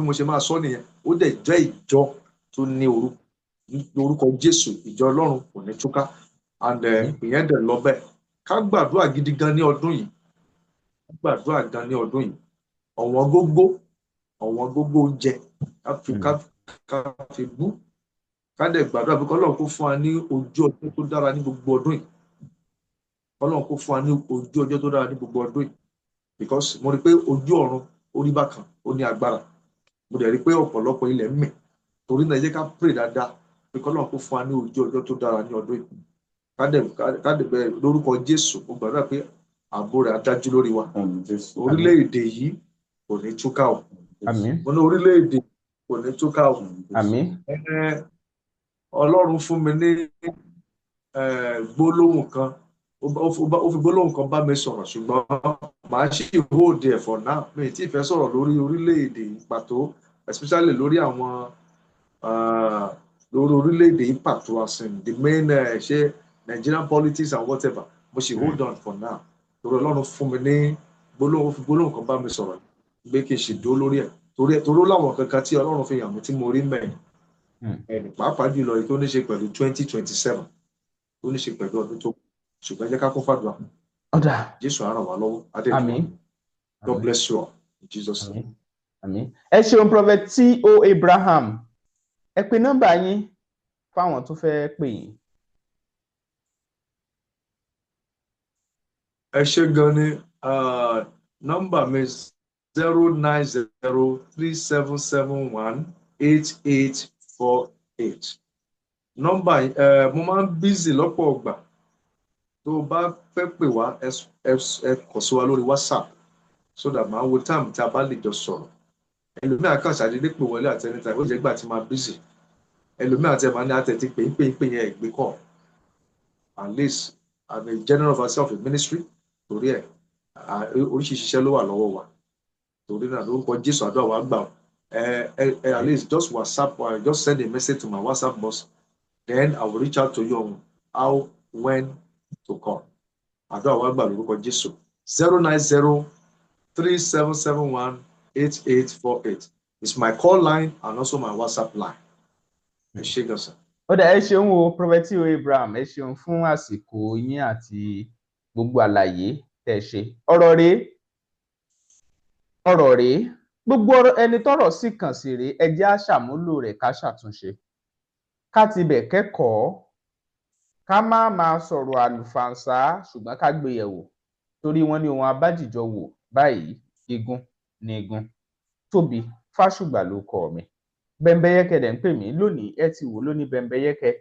mo ṣe máa sọ nìyẹn. Ó dẹ̀ jẹ́ ìjọ tó ní orúkọ Jésù. Ìjọ Ọlọ́run kò ní túká. And ìyẹn dẹ̀ lọ bẹ́ẹ̀. Ká gbàdúrà gidi gan ní ọdún yìí. Ọ̀wọ́n gógó oúnjẹ ká fi bú. Ká dẹ̀ gbàdúrà pé k'Ọlọ́run kó fún wa ní ojú ọjọ́ tó dára ní gbogbo ọdún yìí. K'Ọlọ́run kó fún wa ní ojú ọjọ́ tó dára ní gbogbo ọdún yìí. Because mo rí pé ojú ọ̀run ó rí bákan, ó ní agbára. Mo dẹ̀ rí pé ọ̀pọ̀lọpọ̀ ilẹ̀ ń mì. Torí náà ẹ jẹ́ ká pray dáadáa pé k'Ọlọ́run kó fún wa ní ojú ọjọ́ tó dára ní ọdún yìí. Ká dẹ̀ bẹ̀ lórúkọ Jésù, mo gbàdúrà pé ààbò rẹ̀ á dájú lórí wa. Orílẹ̀-èdè yìí kò ní túká o. Mo ní orílẹ̀-èdè kò ní túká o. Ọlọ́run fún mi ní gbólóhùn kan, ó fi gbólóhùn kan bá mi sọ̀rọ̀, ṣùgbọ́n màá ṣì hold ẹ̀ for now. Mi ì tí ì fẹ́ sọ̀rọ̀ lórí orílẹ̀-èdè yìí pàtó, especially lórí àwọn lórí orílẹ̀-èdè yìí pàtó, as in the main ṣe Nigerian politics and whatever. Mo ṣì hold on for now. Torí Ọlọ́run fún mi ní gbólóhùn, ó fi gbólóhùn kan bá mi sọ̀rọ̀ pé kí n ṣì dúró lórí ẹ̀. Torí ó láwọn kankan tí Ọlọ́run fi hàn mí tí mo rí mẹ́rin. Pàápàá jùlọ èyí tó ní ṣe pẹ̀lú 2027, tó ní ṣe pẹ̀lú ọdún tó kù. Ṣùgbọ́n jẹ́ ká kún fàdúrà. Jésù á ràn wá lọ́wọ́. Àmín. God bless you all in Jesus' name. Àmín. Ẹ ṣeun Prophet T.O. Abraham. Ẹ pe nọ́mbà yín fáwọn tó fẹ́ pè yín. Ẹ ṣé gan ni, nọ́mbà mi 09037718848. Nọ́mbà mo máa ń busy lọ́pọ̀ ọgbà. Tó o bá fẹ́ pè wá, ẹ kàn sí wa lórí WhatsApp so that màá wo time tí a bá lè jọ sọ̀rọ̀. Ẹlòmíà kàn ṣàdédé pè wọlé at any time, ó jẹ́ gbà tí máa busy. Ẹlòmíà tẹ máa ní àtẹ̀tí pè yẹn ẹ̀gbẹ́ kọ̀. At least I'm a general overseer of a ministry. Torí ẹ̀ oríṣiríṣi iṣẹ́ ló wà lọ́wọ́ wa. Torí náà lórúkọ Jésù àdúrà wa gbà. At least just WhatsApp, just send a message to my WhatsApp box. Then I will reach out to you on how, when to call. Àdúrà wa gbà lórúkọ Jésù. 09037718848. It's my call line and also my WhatsApp line. Ẹ ṣé gan sir. Ó dà, ẹ ṣeun o Prophet T.O. Abraham, ẹ ṣeun fún àsìkò yín àti gbogbo àlàyé tẹ́ ṣe. Ọ̀rọ̀ rèé, gbogbo ẹni tọ́rọ̀ sì kàn sí rèé, ẹ jẹ́ á ṣàmúlò rẹ̀ ká ṣàtúnṣe. Ká tibẹ̀ kẹ́kọ̀ọ́, ká má máa sọ̀rọ̀ àlùfàǹsá, ṣùgbọ́n ká gbé yẹ̀wò. Torí wọ́n ní ohun abájìjọ wò báyìí, igun ni igun. Tóbi Fásùgbà ló kọ mi. Bẹ́mbẹ́yẹ́kẹ́ dẹ̀ ń pè mí lónìí, ẹ ti wò lóní bẹ́mbẹ́yẹ́kẹ́.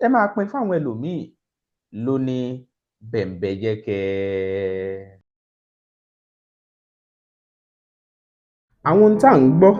Ẹ máa pín fáwọn ẹlòmíì lóní bẹ́mbẹ́yẹ́kẹ́. Àwọn ohun tá à ń gbọ́,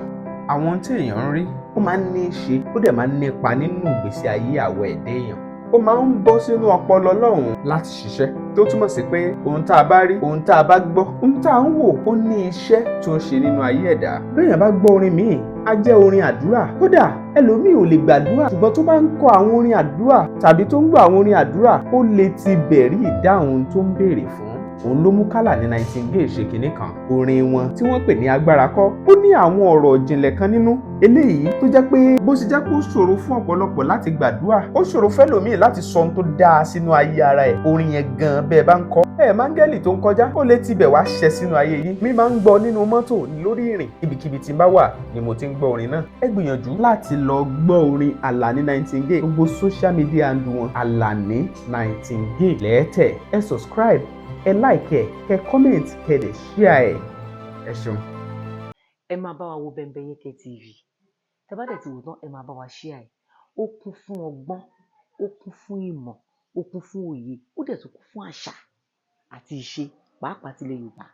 àwọn ohun tí èèyàn ń rí, ó máa ń ní í ṣe, ó dẹ̀ máa ń nípa nínú ìgbésí ayé àwọn ẹ̀dá èèyàn. Ó máa ń bọ́ sínú ọpọlọ Ọlọ́run láti ṣiṣẹ́, tó túmọ̀ sí pé ohun tá a bá rí, ohun tá a bá gbọ́, ohun tá a ń wò, ó ní iṣẹ́ tó ń ṣe nínú ayé ẹ̀dá. Bí èèyàn bá gbọ́ orin míì, á jẹ́ orin àdúrà. Kódà ẹlòmíì ò lè gbàdúrà, ṣùgbọ́n tó bá ń kọ àwọn orin àdúrà tàbí tó ń gbọ́ àwọn orin àdúrà, ó lè ti bẹ̀rí ìdáhùn ohun tó ń béèrè fún. Òun ló mú Kálà ní Nightingale ṣe kinní kan, orin wọn tí wọ́n pè ní Agbára Kọ́. Ó ní àwọn ọ̀rọ̀ ìjìnlẹ̀ kan nínú eléyìí tó jẹ́ pé bó ṣe jẹ́ pé ó ṣòro fún ọ̀pọ̀lọpọ̀ láti gbàdúrà ó ṣòro fẹ́lòmíì láti sọ ohun tó dáa sínú ayé ara ẹ̀ orin yẹn gan bẹ́ẹ̀ bá ń kọ máńgẹ́lì tó ń kọjá ó lè tibẹ̀ wá ṣẹ sínú ayé yìí mi máa ń gbọ́ nínú mọ́tò lórí ìrìn ibikíbi tí n bá wà ni mo ti ń gbọ́ orin náà ẹ gbìyànjú láti lọ gbọ́ orin Alani Nightingale gbogbo social media handle wọn Alani Nightingale lẹ́ẹ̀tẹ̀ ẹ subscribe ẹ like ẹ comment ẹ dẹ̀ share ẹ ṣeun. ẹ máa bá wa wo Bembeyeke TV tẹ́ bá dẹ̀ ti wò tán ẹ máa bá wa share ẹ̀ ó kún fún ọgbọ́n ó kún fún ìmọ̀ ó kún fún òye ó dẹ̀ tún kún fún àṣà àti ìṣe pàápàá tilẹ̀ Yorùbá.